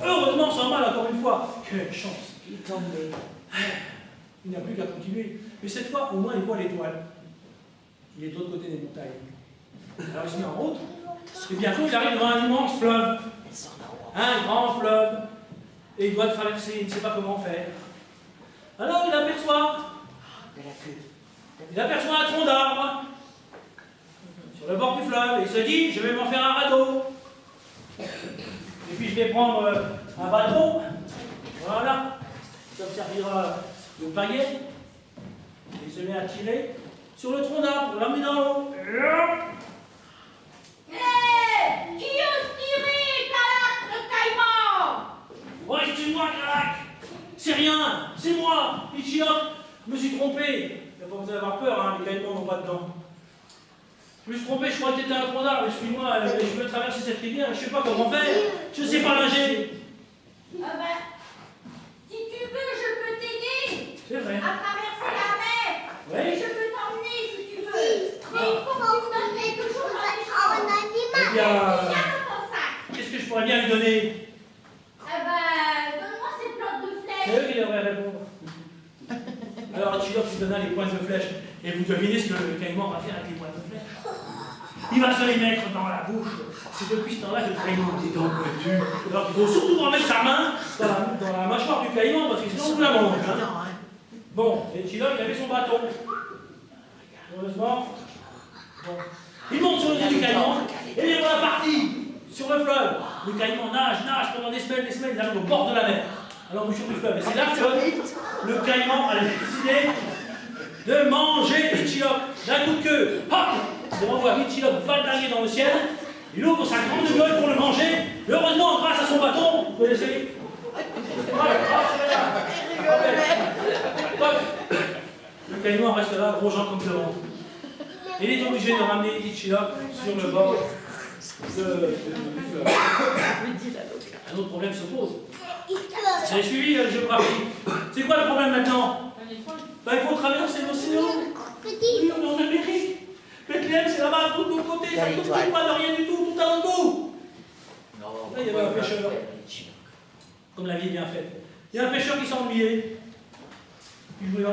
Heureusement, sans mal encore une fois. Quelle chance. Il est tombé. Il n'a plus qu'à continuer. Mais cette fois, au moins, il voit l'étoile. Il est de l'autre côté des montagnes. Alors il se met en route. Et bientôt, il arrive devant un immense fleuve. Un grand fleuve. Et il doit traverser, il ne sait pas comment faire. Alors il aperçoit un tronc d'arbre sur le bord du fleuve. Et il se dit, je vais m'en faire un radeau. Et puis je vais prendre un bâton. Voilà. Ça me servira de paillet. Et il se met à tirer sur le tronc d'arbre pour l'emmener dans l'eau. Hé, qui ose tirer, Calac, le caïman? Ouais, c'est moi, Calac. C'est rien, c'est moi, Pichilok. Je me suis trompé. Il n'y a pas besoin d'avoir peur, hein, les caïmans n'ont pas dedans. Je me suis trompé, je croyais que t'étais un tronc d'arbre, excuse-moi, je veux traverser cette rivière, je sais pas comment faire. Je sais pas nager. Ah ben, si tu veux, je peux t'aider C'est vrai. à traverser la mer. Oui. Et je peux t'emmener si tu veux. Mais il faut que tu me donnes quelque chose à l'échange. Eh bien, Tiens dans ton sac. qu'est-ce que je pourrais bien lui donner? Eh ben, donne-moi ces plantes de C'est flèches. eux qui devraient répondre. Alors, Pichilok lui donna les points de flèche. Et vous devinez ce que le caïman va faire avec les points de flèche? Il va se les mettre dans la bouche. C'est depuis ce temps-là que le caïman est dans le cul. Alors, il faut surtout en mettre sa main dans la mâchoire du caïman, parce que sinon, vous la mange. Hein. Bon, et Pichilok, il avait son bâton. Heureusement. Bon. Il monte sur le dos du caïman, et il voilà parti sur le fleuve. Le caïman nage pendant des semaines, il arrive au bord de la mer, à l'embouchure du fleuve. Et c'est là que le caïman a décidé de manger Pichilok d'un coup de queue. Hop! Il renvoie Pichilok valdinguer dans le ciel. Il ouvre sa grande gueule pour le manger. Heureusement, grâce à son bâton, vous connaissez. Le caïman reste là, gros Jean comme de ventre. Il est obligé de ramener Pichilok sur le bord du fleuve. Un autre problème se pose. Vous avez suivi la géographie. C'est quoi le problème maintenant? Ben, il faut traverser l'océan. Oui, on est en Amérique. Bethléem, c'est là-bas, tout de l'autre côté, ça ne touche pas de rien du tout, tout à l'autre bout. Là, il y avait un pêcheur. Comme la vie est bien faite. Il y a un pêcheur qui s'ennuyait. Il voulait